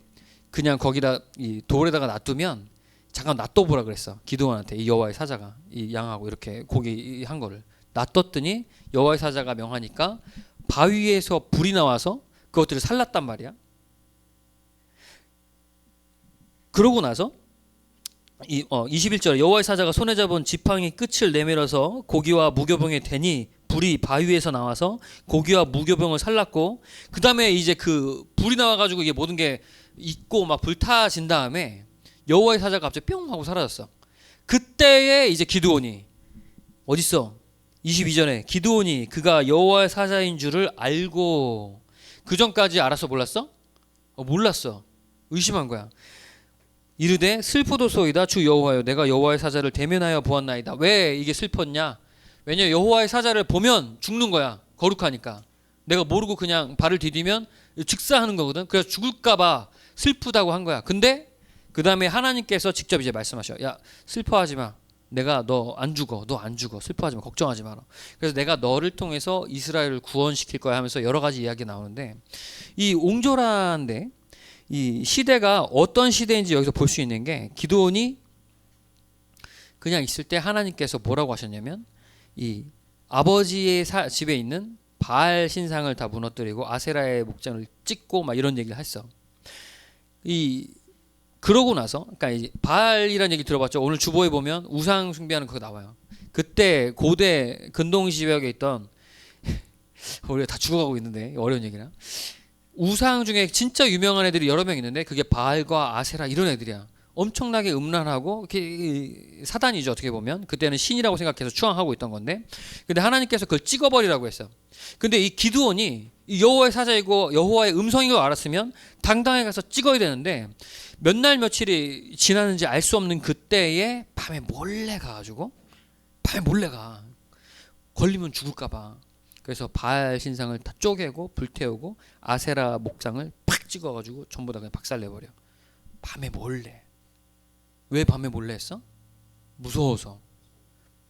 그냥 거기다 이 돌에다가 놔두면 잠깐 놔둬보라 그랬어. 기드온한테 이 여호와의 사자가 이 양하고 이렇게 고기 한 거를 놔뒀더니 여호와의 사자가 명하니까 바위에서 불이 나와서 그것들을 살랐단 말이야. 그러고 나서 21절에 여호와의 사자가 손에 잡은 지팡이 끝을 내밀어서 고기와 무교병에 대니 불이 바위에서 나와서 고기와 무교병을 살랐고 그 다음에 이제 그 불이 나와가지고 이게 모든 게 익고 막 불타진 다음에 여호와의 사자가 갑자기 뿅 하고 사라졌어. 그때에 이제 기드온이 어딨어? 22절에 기드온이 그가 여호와의 사자인 줄을 알고 그 전까지 알았어 몰랐어? 몰랐어. 의심한 거야. 이르되 슬프도소이다 주 여호와여 내가 여호와의 사자를 대면하여 보았나이다. 왜 이게 슬펐냐? 왜냐 여호와의 사자를 보면 죽는 거야. 거룩하니까. 내가 모르고 그냥 발을 디디면 즉사하는 거거든. 그래서 죽을까봐 슬프다고 한 거야. 근데 그 다음에 하나님께서 직접 이제 말씀하셔. 야 슬퍼하지 마. 내가 너 안 죽어. 슬퍼하지 마. 걱정하지 마라. 그래서 내가 너를 통해서 이스라엘을 구원시킬 거야 하면서 여러 가지 이야기 나오는데 이 옹졸한데 이 시대가 어떤 시대인지 여기서 볼 수 있는 게 기드온이 그냥 있을 때 하나님께서 뭐라고 하셨냐면 이 아버지의 집에 있는 바알 신상을 다 무너뜨리고 아세라의 목장을 찍고 막 이런 얘기를 했어. 그러고 나서 그러니까 이제 바알이라는 얘기 들어봤죠. 오늘 주보에 보면 우상 숭배하는 그거 나와요. 그때 고대 근동 지역에 있던 우리가 다 죽어가고 있는데 어려운 얘기나 우상 중에 진짜 유명한 애들이 여러 명 있는데 그게 바알과 아세라 이런 애들이야. 엄청나게 음란하고 이렇게 사단이죠. 어떻게 보면 그때는 신이라고 생각해서 추앙하고 있던 건데 근데 하나님께서 그걸 찍어버리라고 했어. 근데 이 기드온이 여호와의 사자이고 여호와의 음성인 걸 알았으면 당당하게 가서 찍어야 되는데 몇 날 며칠이 지났는지 알 수 없는 그때에 밤에 몰래 가가지고 걸리면 죽을까봐 그래서 바알 신상을 다 쪼개고 불태우고 아세라 목장을 팍 찍어가지고 전부 다 그냥 박살내버려. 밤에 몰래. 왜 밤에 몰래 했어? 무서워서.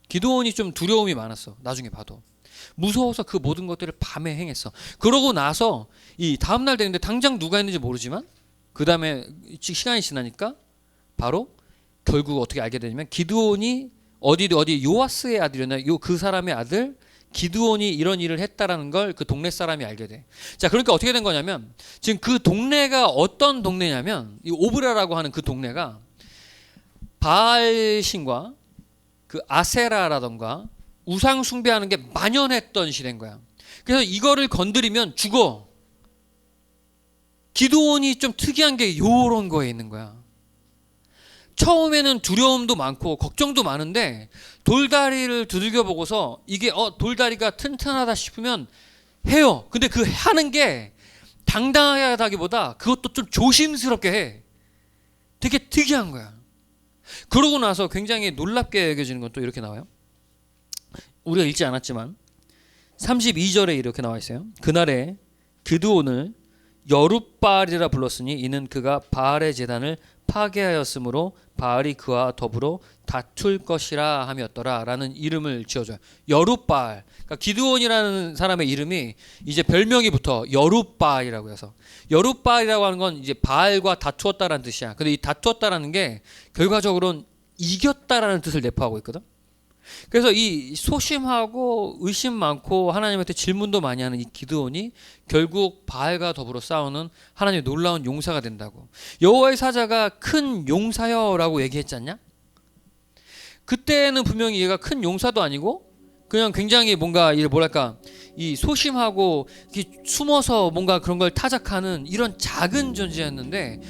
기드온이 좀 두려움이 많았어. 나중에 봐도. 무서워서 그 모든 것들을 밤에 행했어. 그러고 나서 이 다음날 되는데 당장 누가 했는지 모르지만 그 다음에 시간이 지나니까 바로 결국 어떻게 알게 되냐면 기드온이 어디 요아스의 아들이었나 그 사람의 아들 기드온이 이런 일을 했다라는 걸 그 동네 사람이 알게 돼. 자, 그러니까 어떻게 된 거냐면 지금 그 동네가 어떤 동네냐면 이 오브라라고 하는 그 동네가 바알 신과 그 아세라라던가 우상 숭배하는 게 만연했던 시대인 거야. 그래서 이거를 건드리면 죽어. 기드온이 좀 특이한 게 요런 거에 있는 거야. 처음에는 두려움도 많고 걱정도 많은데 돌다리를 두들겨 보고서 이게 돌다리가 튼튼하다 싶으면 해요. 근데 그 하는 게 당당하다기보다 그것도 좀 조심스럽게 해. 되게 특이한 거야. 그러고 나서 굉장히 놀랍게 여겨지는 건 또 이렇게 나와요. 우리가 읽지 않았지만 32절에 이렇게 나와 있어요. 그날에 기드온을 여룻바알이라 불렀으니 이는 그가 바알의 제단을 파괴하였으므로 바알이 그와 더불어 다툴 것이라 함이었더라 라는 이름을 지어줘요. 여룻바알. 그러니까 기드온이라는 사람의 이름이 이제 별명이 붙어 여룻바알이라고 해서 여룻바알이라고 하는 건 이제 바알과 다투었다라는 뜻이야. 근데 이 다투었다라는 게 결과적으로는 이겼다라는 뜻을 내포하고 있거든. 그래서 이 소심하고 의심 많고 하나님한테 질문도 많이 하는 이 기드온이 결국 바알과 더불어 싸우는 하나님의 놀라운 용사가 된다고. 여호와의 사자가 큰 용사여라고 얘기했지 않냐? 그때는 분명히 얘가 큰 용사도 아니고 그냥 굉장히 뭔가 뭐랄까 이 소심하고 숨어서 뭔가 그런 걸 타작하는 이런 작은 존재였는데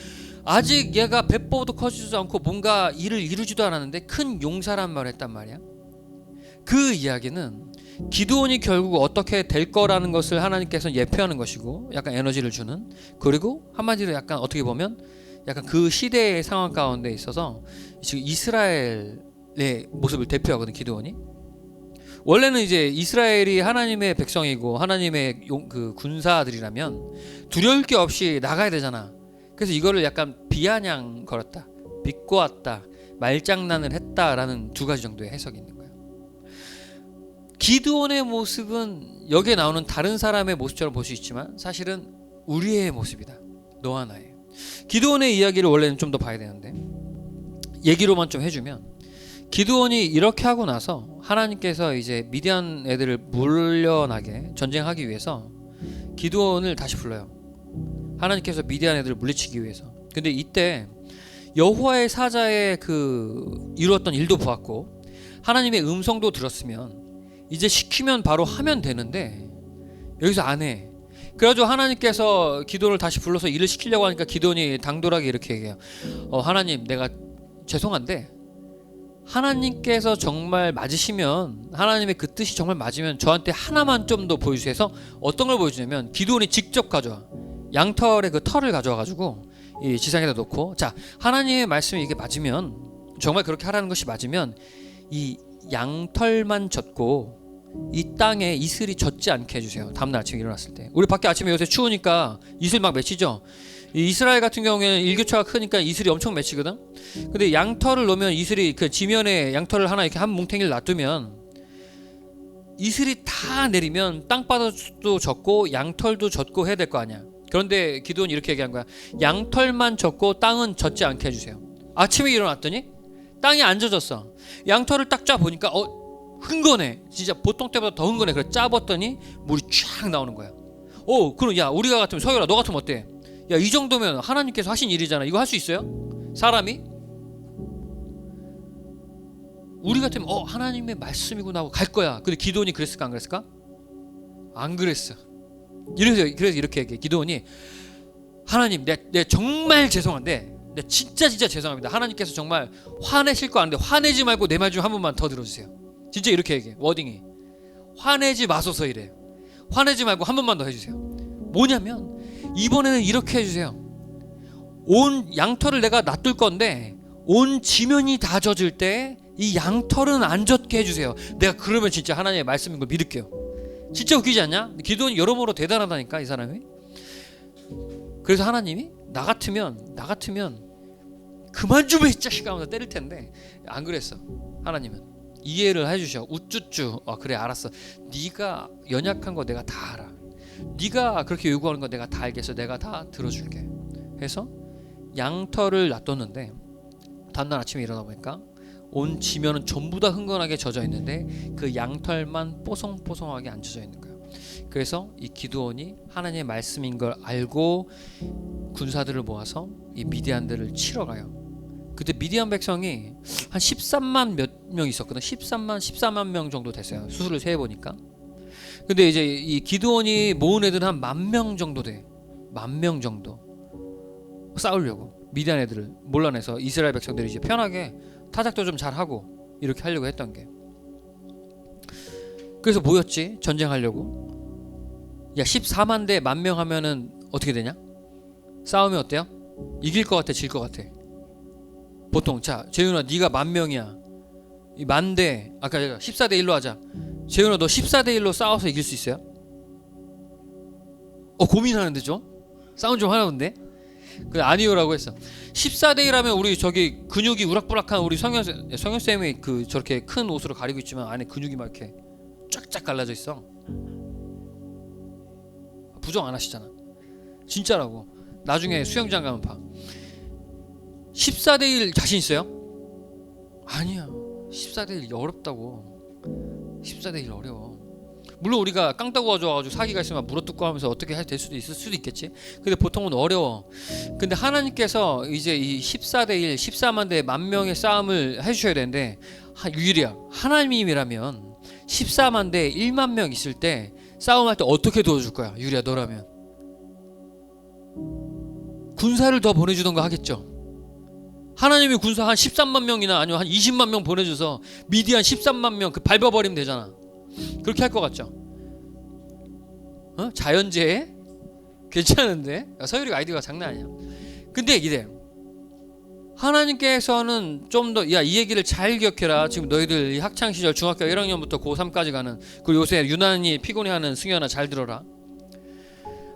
아직 얘가 배꼽도 커지지도 않고 뭔가 일을 이루지도 않았는데 큰 용사란 말을 했단 말이야. 그 이야기는 기드온이 결국 어떻게 될 거라는 것을 하나님께서 예표하는 것이고 약간 에너지를 주는, 그리고 한마디로 약간 어떻게 보면 약간 그 시대의 상황 가운데 있어서 지금 이스라엘의 모습을 대표하거든. 기드온이 원래는 이제 이스라엘이 하나님의 백성이고 하나님의 그 군사들이라면 두려울 게 없이 나가야 되잖아. 그래서 이거를 약간 비아냥 걸었다, 비꼬았다, 말장난을 했다라는 두 가지 정도의 해석이 있는 거예요. 기드온의 모습은 여기에 나오는 다른 사람의 모습처럼 볼 수 있지만 사실은 우리의 모습이다. 너와 나의. 기드온의 이야기를 원래는 좀 더 봐야 되는데 얘기로만 좀 해주면 기드온이 이렇게 하고 나서 하나님께서 이제 미디안 애들을 물려나게 전쟁하기 위해서 기드온을 다시 불러요. 하나님께서 미디안 애들을 물리치기 위해서. 근데 이때 여호와의 사자의 그 이루었던 일도 보았고 하나님의 음성도 들었으면 이제 시키면 바로 하면 되는데 여기서 안 해. 그래가지고 하나님께서 기드온을 다시 불러서 일을 시키려고 하니까 기드온이 당돌하게 이렇게 얘기해요. 하나님, 내가 죄송한데 하나님께서 정말 맞으시면, 하나님의 그 뜻이 정말 맞으면 저한테 하나만 좀 더 보여주세요 해서 어떤 걸 보여주냐면 기드온이 직접 가져와. 양털의 그 털을 가져와가지고 이 지상에다 놓고, 자, 하나님의 말씀이 이게 맞으면, 정말 그렇게 하라는 것이 맞으면 이 양털만 젖고 이 땅에 이슬이 젖지 않게 해주세요. 다음날 아침에 일어났을 때. 우리 밖에 아침에 요새 추우니까 이슬 막 맺히죠. 이 이스라엘 같은 경우에는 일교차가 크니까 이슬이 엄청 맺히거든. 근데 양털을 놓으면 이슬이 그 지면에 양털을 하나 이렇게 한 뭉탱이를 놔두면 이슬이 다 내리면 땅바닥도 젖고 양털도 젖고 해야 될 거 아니야. 그런데 기드온이 이렇게 얘기한 거야. 양털만 젖고 땅은 젖지 않게 해주세요. 아침에 일어났더니 땅이 안 젖었어. 양털을 딱 짜 보니까 흥건해. 진짜 보통 때보다 더 흥건해. 그래 짜봤더니 물이 쫙 나오는 거야. 그럼 야, 우리가 같으면, 서열아 너 같으면 어때? 야, 이 정도면 하나님께서 하신 일이잖아. 이거 할 수 있어요? 사람이? 우리 같으면 하나님의 말씀이구나 하고 갈 거야. 근데 기드온이 그랬을까 안 그랬을까? 안 그랬어. 그래서 이렇게 얘기해. 기드온이, 하나님, 내 정말 죄송한데, 내 진짜 죄송합니다. 하나님께서 정말 화내실 거 아는데 화내지 말고 내 말 좀 한 번만 더 들어주세요. 진짜 이렇게 얘기해. 워딩이 화내지 마소서 이래. 화내지 말고 한 번만 더 해주세요. 뭐냐면 이번에는 이렇게 해주세요. 온 양털을 내가 놔둘 건데 온 지면이 다 젖을 때 이 양털은 안 젖게 해주세요. 내가 그러면 진짜 하나님의 말씀인 걸 믿을게요. 진짜 웃기지 않냐? 기드온이 여러모로 대단하다니까, 이 사람이. 그래서 하나님이 나 같으면 그만 좀 해 이 자식아 하면서 때릴 텐데 안 그랬어. 하나님은 이해를 해주셔. 우쭈쭈. 그래 알았어. 네가 연약한 거 내가 다 알아. 네가 그렇게 요구하는 거 내가 다 알겠어. 내가 다 들어줄게 해서 양털을 놔뒀는데 다음날 아침에 일어나 보니까 온 지면은 전부 다 흥건하게 젖어 있는데 그 양털만 뽀송뽀송하게 안 젖어 있는 거예요. 그래서 이 기드온이 하나님의 말씀인 걸 알고 군사들을 모아서 이 미디안들을 치러 가요. 그때 미디안 백성이 한 13만 몇 명 있었거든. 14만 명 정도 됐어요. 수술을 세어 보니까. 근데 이제 이 기드온이 모은 애들은 한 10,000명 정도 돼. 10,000명 정도 싸우려고 미디안 애들을 몰라내서 이스라엘 백성들이 이제 편하게 타작도 좀 잘하고 이렇게 하려고 했던 게. 그래서 뭐였지? 전쟁하려고. 야 14만 대 10,000명 하면은 어떻게 되냐? 싸우면 어때요? 이길 것 같아? 질 것 같아? 보통 자 재윤아 네가 10,000명이야. 이 10,000대 아까 14대 1로 하자. 재윤아 너 14대 1로 싸워서 이길 수 있어요? 고민하는데 좀? 싸움 좀 하나 본데? 그래 아니요라고 했어. 14대 1 하면 우리 저기 근육이 우락부락한 우리 성현쌤이 그 저렇게 큰 옷으로 가리고 있지만 안에 근육이 막 이렇게 쫙쫙 갈라져 있어. 부정 안 하시잖아. 진짜라고. 나중에 수영장 가면 봐. 14대 1 자신 있어요? 아니야. 14대 1 어렵다고. 14대 1 어려워. 물론 우리가 깡따구 가져와가지고 사기가 있으면 물어뜯고 하면서 어떻게 될 수도 있을 수도 있겠지. 근데 보통은 어려워. 근데 하나님께서 이제 이 14대 1, 14만 대 10,000명의 싸움을 해주셔야 되는데 유일이야. 하나님이라면 14만 대 1만 명 있을 때 싸움할 때 어떻게 도와줄 거야? 유리야 너라면 군사를 더 보내주던가 하겠죠. 하나님이 군사 한 13만 명이나 아니면 한 20만 명 보내줘서 미디안 13만 명 그 밟아버리면 되잖아. 그렇게 할 것 같죠? 자연재해? 괜찮은데? 서유리가 아이디어가 장난 아니야. 근데 이래. 하나님께서는 좀 더 야 이 얘기를 잘 기억해라. 지금 너희들 학창시절 중학교 1학년부터 고3까지 가는 그리고 요새 유난히 피곤해하는 승현아 잘 들어라.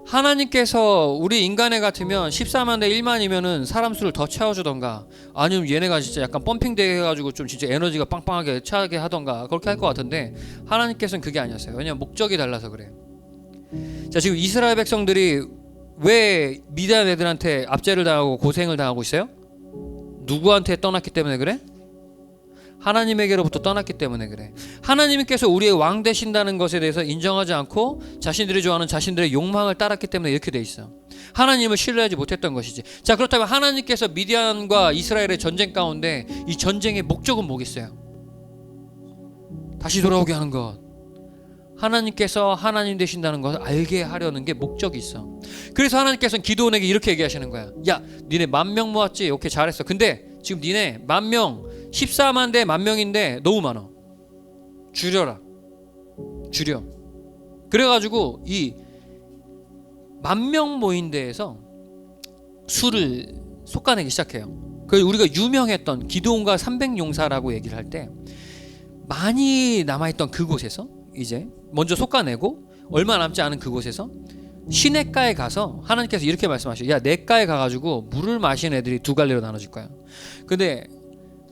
하나님께서 우리 인간애 같으면 14만 대 1만이면은 사람 수를 더 채워주던가 아니면 얘네가 진짜 약간 펌핑 돼가지고 좀 진짜 에너지가 빵빵하게 차게 하던가 그렇게 할 것 같은데 하나님께서는 그게 아니었어요. 왜냐면 목적이 달라서 그래요. 자 지금 이스라엘 백성들이 왜 미디안 애들한테 압제를 당하고 고생을 당하고 있어요? 누구한테 떠났기 때문에 그래? 하나님에게로부터 떠났기 때문에 그래. 하나님께서 우리의 왕 되신다는 것에 대해서 인정하지 않고 자신들이 좋아하는 자신들의 욕망을 따랐기 때문에 이렇게 돼 있어. 하나님을 신뢰하지 못했던 것이지. 자 그렇다면 하나님께서 미디안과 이스라엘의 전쟁 가운데 이 전쟁의 목적은 뭐겠어요? 다시 돌아오게 하는 것. 하나님께서 하나님 되신다는 것을 알게 하려는 게 목적이 있어. 그래서 하나님께서는 기드온에게 이렇게 얘기하시는 거야. 야 니네 10,000명 모았지? 오케이 잘했어. 근데 지금 니네 10,000명 14만 대 10,000명인데 너무 많아. 줄여라. 줄여. 그래가지고 이 10,000명 모인 데에서 수를 솎아내기 시작해요. 그 우리가 유명했던 기드온과 300용사라고 얘기를 할 때 많이 남아있던 그곳에서 이제 먼저 솎아내고 얼마 남지 않은 그곳에서 시냇가에 가서 하나님께서 이렇게 말씀하셔요. 야 냇가에 가가지고 물을 마시는 애들이 두 갈래로 나눠질 거야. 근데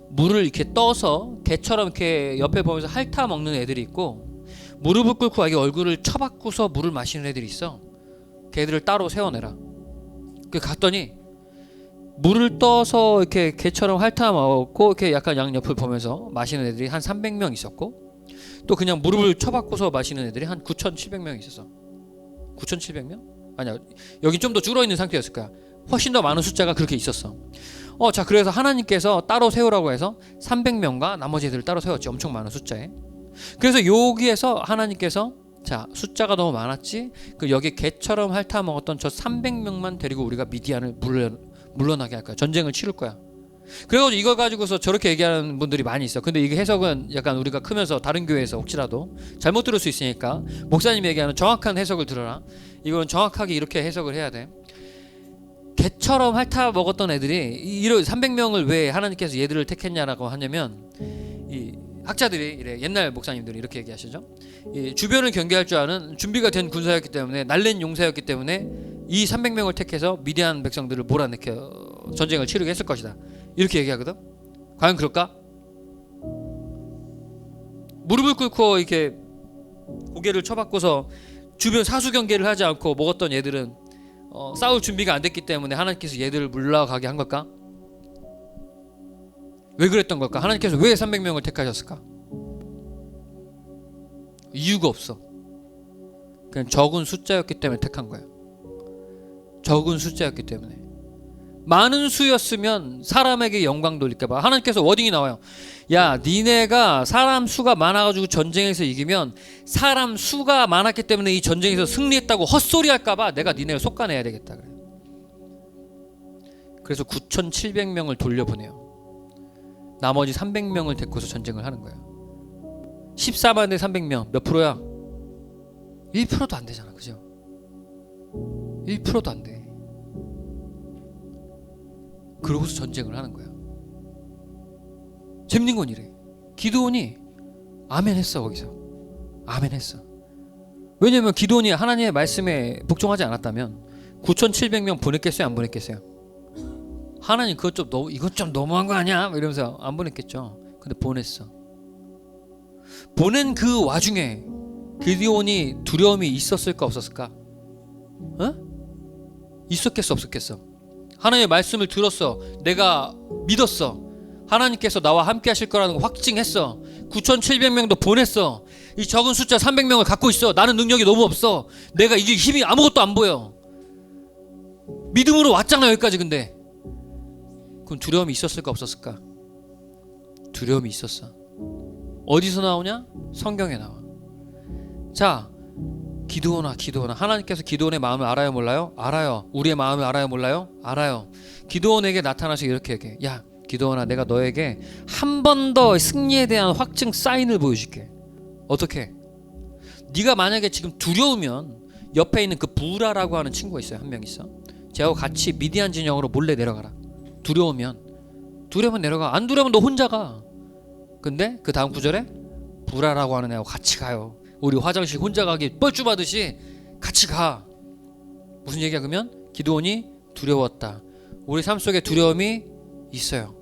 물을 이렇게 떠서 개처럼 이렇게 옆에 보면서 핥아 먹는 애들이 있고 무릎을 꿇고 자기 얼굴을 쳐박고서 물을 마시는 애들이 있어. 걔들을 따로 세워내라. 그 갔더니 물을 떠서 이렇게 개처럼 핥아 먹고 이렇게 약간 양옆을 보면서 마시는 애들이 한 300명 있었고 또 그냥 무릎을 쳐박고서 마시는 애들이 한 9,700명 있었어. 9,700명? 아니야. 여긴 좀 더 줄어있는 상태였을 거야. 훨씬 더 많은 숫자가 그렇게 있었어. 자 그래서 하나님께서 따로 세우라고 해서 300명과 나머지 애들을 따로 세웠지. 엄청 많은 숫자에. 그래서 여기에서 하나님께서 자 숫자가 너무 많았지. 그 여기 개처럼 핥아 먹었던 저 300명만 데리고 우리가 미디안을 물러나게 할 거야. 전쟁을 치를 거야. 그래가지고 이걸 가지고서 저렇게 얘기하는 분들이 많이 있어. 근데 이게 해석은 약간 우리가 크면서 다른 교회에서 혹시라도 잘못 들을 수 있으니까 목사님이 얘기하는 정확한 해석을 들어라. 이건 정확하게 이렇게 해석을 해야 돼. 개처럼 핥아 먹었던 애들이 이런 300명을 왜 하나님께서 얘들을 택했냐라고 하냐면 이 학자들이 이래 옛날 목사님들이 이렇게 얘기하시죠. 이 주변을 경계할 줄 아는 준비가 된 군사였기 때문에 날랜 용사였기 때문에 이 300명을 택해서 미디안 백성들을 몰아내켜 전쟁을 치르게 했을 것이다. 이렇게 얘기하거든. 과연 그럴까? 무릎을 꿇고 이렇게 고개를 쳐박고서 주변 사수 경계를 하지 않고 먹었던 얘들은 싸울 준비가 안 됐기 때문에 하나님께서 얘들을 물러가게 한 걸까? 왜 그랬던 걸까? 하나님께서 왜 300명을 택하셨을까? 이유가 없어. 그냥 적은 숫자였기 때문에 택한 거야. 적은 숫자였기 때문에. 많은 수였으면 사람에게 영광 돌릴까봐. 하나님께서 워딩이 나와요. 야, 니네가 사람 수가 많아가지고 전쟁에서 이기면 사람 수가 많았기 때문에 이 전쟁에서 승리했다고 헛소리 할까봐 내가 니네를 솎아내야 되겠다 그래요. 그래서 9,700명을 돌려보내요. 나머지 300명을 데리고서 전쟁을 하는 거예요. 14만 대 300명 몇 프로야? 1%도 안 되잖아, 그죠? 1%도 안 돼. 그러고서 전쟁을 하는 거야. 재밌는 건 이래. 기드온이 아멘 했어. 거기서 아멘 했어. 왜냐면 기드온이 하나님의 말씀에 복종하지 않았다면 9,700명 보냈겠어요? 안 보냈겠어요? 하나님 이것 좀 너무한 거 아니야? 이러면서 안 보냈겠죠. 근데 보냈어. 보낸 그 와중에 기드온이 두려움이 있었을까 없었을까? 있었겠어 없었겠어? 하나님의 말씀을 들었어. 내가 믿었어. 하나님께서 나와 함께 하실 거라는 거 확증했어. 9,700명도 보냈어. 이 적은 숫자 300명을 갖고 있어. 나는 능력이 너무 없어. 내가 이길 힘이 아무것도 안 보여. 믿음으로 왔잖아 여기까지. 근데 그럼 두려움이 있었을까 없었을까? 두려움이 있었어. 어디서 나오냐? 성경에 나와. 자, 기드온아 하나님께서 기드온의 마음을 알아요 몰라요? 알아요. 우리의 마음을 알아요 몰라요? 알아요. 기드온에게 나타나서 이렇게 얘기해. 야, 기드온아, 내가 너에게 한 번 더 승리에 대한 확증 사인을 보여줄게. 어떻게? 네가 만약에 지금 두려우면 옆에 있는 그 부라라고 하는 친구가 있어요. 한 명 있어. 쟤하고 같이 미디안 진영으로 몰래 내려가라. 두려우면 내려가. 안 두려우면 너 혼자 가. 근데 그 다음 구절에 부라라고 하는 애하고 같이 가요. 우리 화장실 혼자 가기 뻘쭘하듯이 같이 가. 무슨 얘기야? 그러면 기드온이 두려웠다. 우리 삶 속에 두려움이 있어요.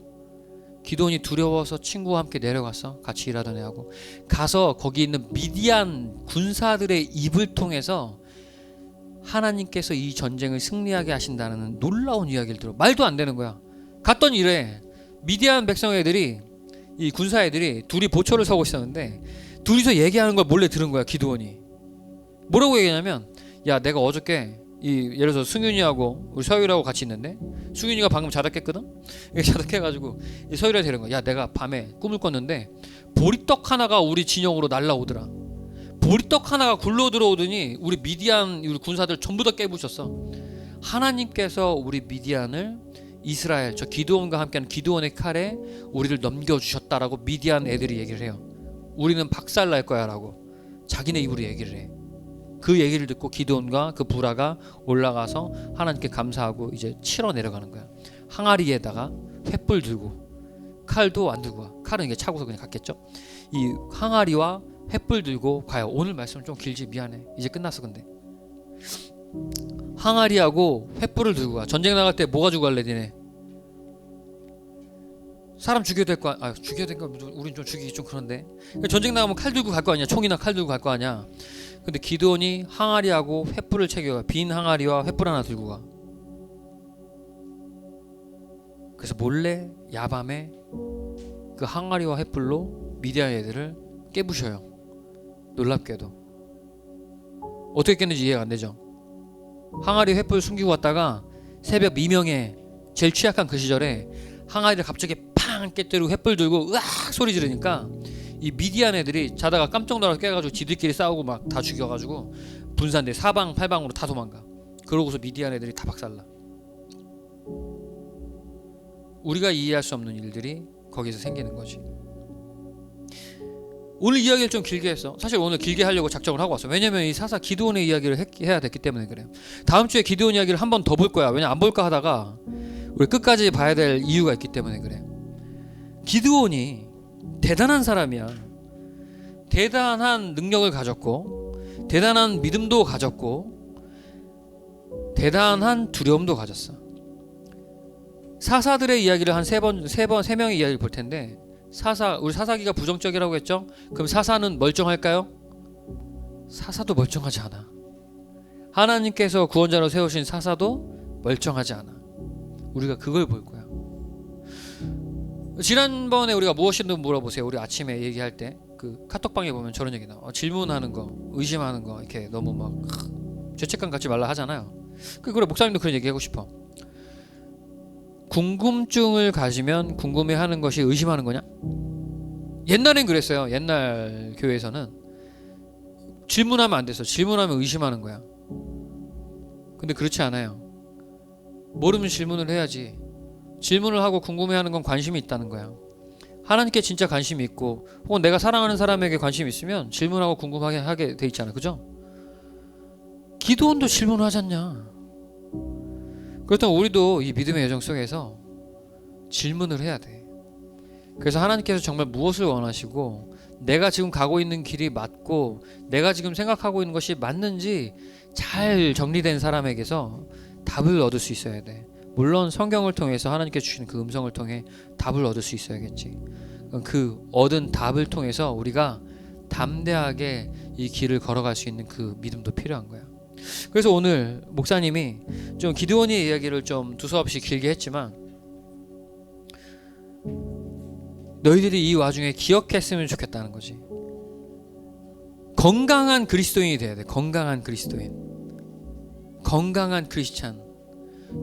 기드온이 두려워서 친구와 함께 내려가서 같이 일하던 애하고 가서 거기 있는 미디안 군사들의 입을 통해서 하나님께서 이 전쟁을 승리하게 하신다는 놀라운 이야기를 들어. 말도 안 되는 거야. 갔더니 이래. 미디안 백성 애들이, 이 군사 애들이 둘이 보초를 서고 있었는데 둘이서 얘기하는 걸 몰래 들은 거야. 기드온이 뭐라고 얘기하냐면, 야, 내가 어저께 예를 들어서 승윤이하고 우리 서율하고 같이 있는데 승윤이가 방금 자다 깼거든. 자다 깨가지고 서율이한테 이런 거야. 야, 내가 밤에 꿈을 꿨는데 보리떡 하나가 우리 진영으로 날라오더라. 보리떡 하나가 굴러 들어오더니 우리 미디안 우리 군사들 전부 다 깨부셨어. 하나님께서 우리 미디안을 이스라엘 저 기드온과 함께하는 기드온의 칼에 우리를 넘겨주셨다라고 미디안 애들이 얘기를 해요. 우리는 박살날 거야 라고 자기네 입으로 얘기를 해. 그 얘기를 듣고 기드온과 그 부라가 올라가서 하나님께 감사하고 이제 치러 내려가는 거야. 항아리에다가 횃불 들고, 칼도 안 들고 가. 칼은 이게 차고서 그냥 갔겠죠. 이 항아리와 횃불 들고 가요. 오늘 말씀은 좀 길지, 미안해. 이제 끝났어. 근데 항아리하고 횃불을 들고 가. 전쟁 나갈 때 뭐 가지고 갈래 니네? 사람 죽여야 될 거 아니야. 죽여야 될 거 우린 좀 죽이기 좀 그런데. 전쟁 나가면 칼 들고 갈 거 아니야. 총이나 칼 들고 갈 거 아니야. 근데 기드온이 항아리하고 횃불을 챙겨가. 빈 항아리와 횃불 하나 들고 가. 그래서 몰래 야밤에 그 항아리와 횃불로 미디안 애들을 깨부셔요. 놀랍게도. 어떻게 깼는지 이해가 안 되죠. 항아리 횃불 숨기고 왔다가 새벽 미명에 제일 취약한 그 시절에 항아리를 갑자기 팡 깨뜨리고 횃불 들고 으악 소리 지르니까 이 미디안 애들이 자다가 깜짝 놀라서 깨가지고 지들끼리 싸우고 막 다 죽여가지고 분산돼 사방 팔방으로 다 도망가. 그러고서 미디안 애들이 다 박살나. 우리가 이해할 수 없는 일들이 거기서 생기는 거지. 오늘 이야기를 좀 길게 했어. 사실 오늘 길게 하려고 작정을 하고 왔어. 왜냐면 이 사사 기드온의 이야기를 해야 됐기 때문에 그래요. 다음 주에 기드온 이야기를 한 번 더 볼 거야. 왜냐 안 볼까 하다가 우리 끝까지 봐야 될 이유가 있기 때문에 그래. 기드온이 대단한 사람이야. 대단한 능력을 가졌고 대단한 믿음도 가졌고 대단한 두려움도 가졌어. 사사들의 이야기를 한 세 명의 이야기를 볼 텐데 우리 사사기가 부정적이라고 했죠? 그럼 사사는 멀쩡할까요? 사사도 멀쩡하지 않아. 하나님께서 구원자로 세우신 사사도 멀쩡하지 않아. 우리가 그걸 볼 거야. 지난번에 우리가 무엇이든 물어보세요. 우리 아침에 얘기할 때 그 카톡방에 보면 저런 얘기 나와. 질문하는 거, 의심하는 거 이렇게 너무 막 죄책감 갖지 말라 하잖아요. 그래 목사님도 그런 얘기하고 싶어. 궁금증을 가지면 궁금해하는 것이 의심하는 거냐? 옛날엔 그랬어요. 옛날 교회에서는 질문하면 안 돼서 질문하면 의심하는 거야. 근데 그렇지 않아요. 모르면 질문을 해야지. 질문을 하고 궁금해하는 건 관심이 있다는 거야. 하나님께 진짜 관심이 있고 혹은 내가 사랑하는 사람에게 관심이 있으면 질문하고 궁금하게 하게 돼 있잖아. 그죠? 기도원도 질문을 하지 않냐? 그렇다면 우리도 이 믿음의 여정 속에서 질문을 해야 돼. 그래서 하나님께서 정말 무엇을 원하시고 내가 지금 가고 있는 길이 맞고 내가 지금 생각하고 있는 것이 맞는지 잘 정리된 사람에게서 답을 얻을 수 있어야 돼. 물론 성경을 통해서 하나님께서 주시는 그 음성을 통해 답을 얻을 수 있어야겠지. 그 얻은 답을 통해서 우리가 담대하게 이 길을 걸어갈 수 있는 그 믿음도 필요한 거야. 그래서 오늘 목사님이 좀 기드온의 이야기를 좀 두서없이 길게 했지만 너희들이 이 와중에 기억했으면 좋겠다는 거지. 건강한 그리스도인이 돼야 돼. 건강한 그리스도인, 건강한 크리스찬.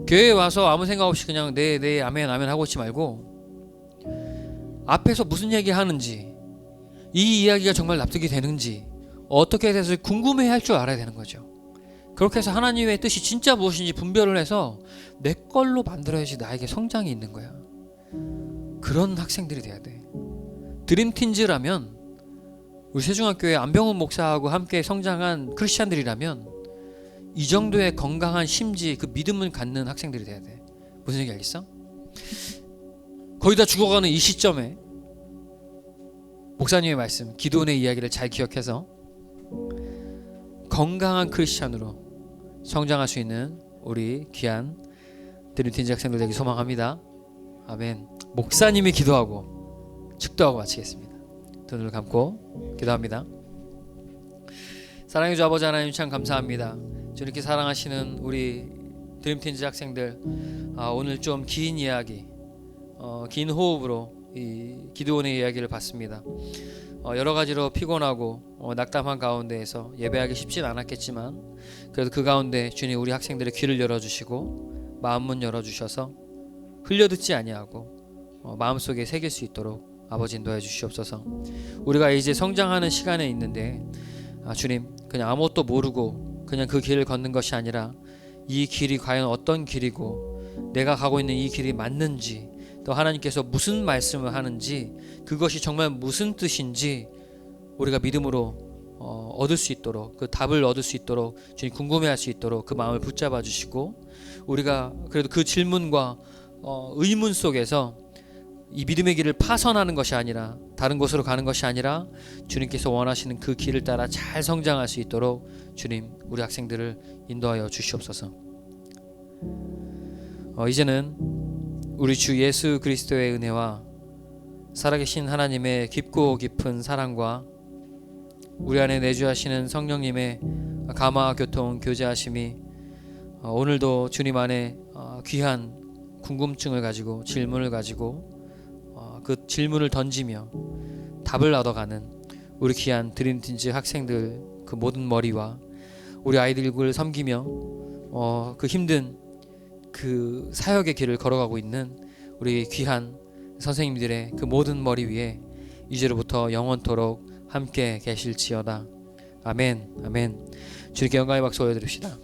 교회에 와서 아무 생각 없이 그냥 네 아멘 아멘 하고 있지 말고 앞에서 무슨 얘기 하는지, 이 이야기가 정말 납득이 되는지 어떻게 돼서 궁금해할 줄 알아야 되는 거죠. 그렇게 해서 하나님의 뜻이 진짜 무엇인지 분별을 해서 내 걸로 만들어야지 나에게 성장이 있는 거야. 그런 학생들이 돼야 돼. 드림틴즈라면, 우리 세중학교의 안병훈 목사하고 함께 성장한 크리스찬들이라면 이 정도의 건강한 심지, 그 믿음을 갖는 학생들이 돼야 돼. 무슨 얘기 알겠어? 거의 다 죽어가는 이 시점에 목사님의 말씀, 기도원의 이야기를 잘 기억해서 건강한 크리스찬으로 성장할 수 있는 우리 귀한 드림틴즈 학생들 되기 소망합니다. 아멘. 목사님이 기도하고 축도하고 마치겠습니다. 두 눈을 감고 기도합니다. 사랑해 주 아버지 하나님, 참 감사합니다. 주님께 사랑하시는 우리 드림틴즈 학생들, 오늘 좀 긴 이야기, 긴 호흡으로 이 기드온의 이야기를 봤습니다. 여러 가지로 피곤하고 낙담한 가운데에서 예배하기 쉽진 않았겠지만 그래도 그 가운데 주님 우리 학생들의 귀를 열어주시고 마음문 열어주셔서 흘려듣지 아니하고 마음속에 새길 수 있도록 아버지 인도해 주시옵소서. 우리가 이제 성장하는 시간에 있는데 주님, 그냥 아무것도 모르고 그냥 그 길을 걷는 것이 아니라 이 길이 과연 어떤 길이고 내가 가고 있는 이 길이 맞는지, 또 하나님께서 무슨 말씀을 하는지, 그것이 정말 무슨 뜻인지 우리가 믿음으로 얻을 수 있도록, 그 답을 얻을 수 있도록 주님 궁금해할 수 있도록 그 마음을 붙잡아 주시고, 우리가 그래도 그 질문과 의문 속에서 이 믿음의 길을 파선하는 것이 아니라, 다른 곳으로 가는 것이 아니라 주님께서 원하시는 그 길을 따라 잘 성장할 수 있도록 주님 우리 학생들을 인도하여 주시옵소서. 이제는 우리 주 예수 그리스도의 은혜와 살아계신 하나님의 깊고 깊은 사랑과 우리 안에 내주하시는 성령님의 감화 교통 교제하심이 오늘도 주님 안에 귀한 궁금증을 가지고, 질문을 가지고 그 질문을 던지며 답을 얻어가는 우리 귀한 드림틴즈 학생들 그 모든 머리와 우리 아이들을 섬기며 그 힘든 그 사역의 길을 걸어가고 있는 우리 귀한 선생님들의 그 모든 머리 위에 이제로부터 영원토록 함께 계실지어다. 아멘. 아멘. 주님께 영광의 박수 올려드립시다.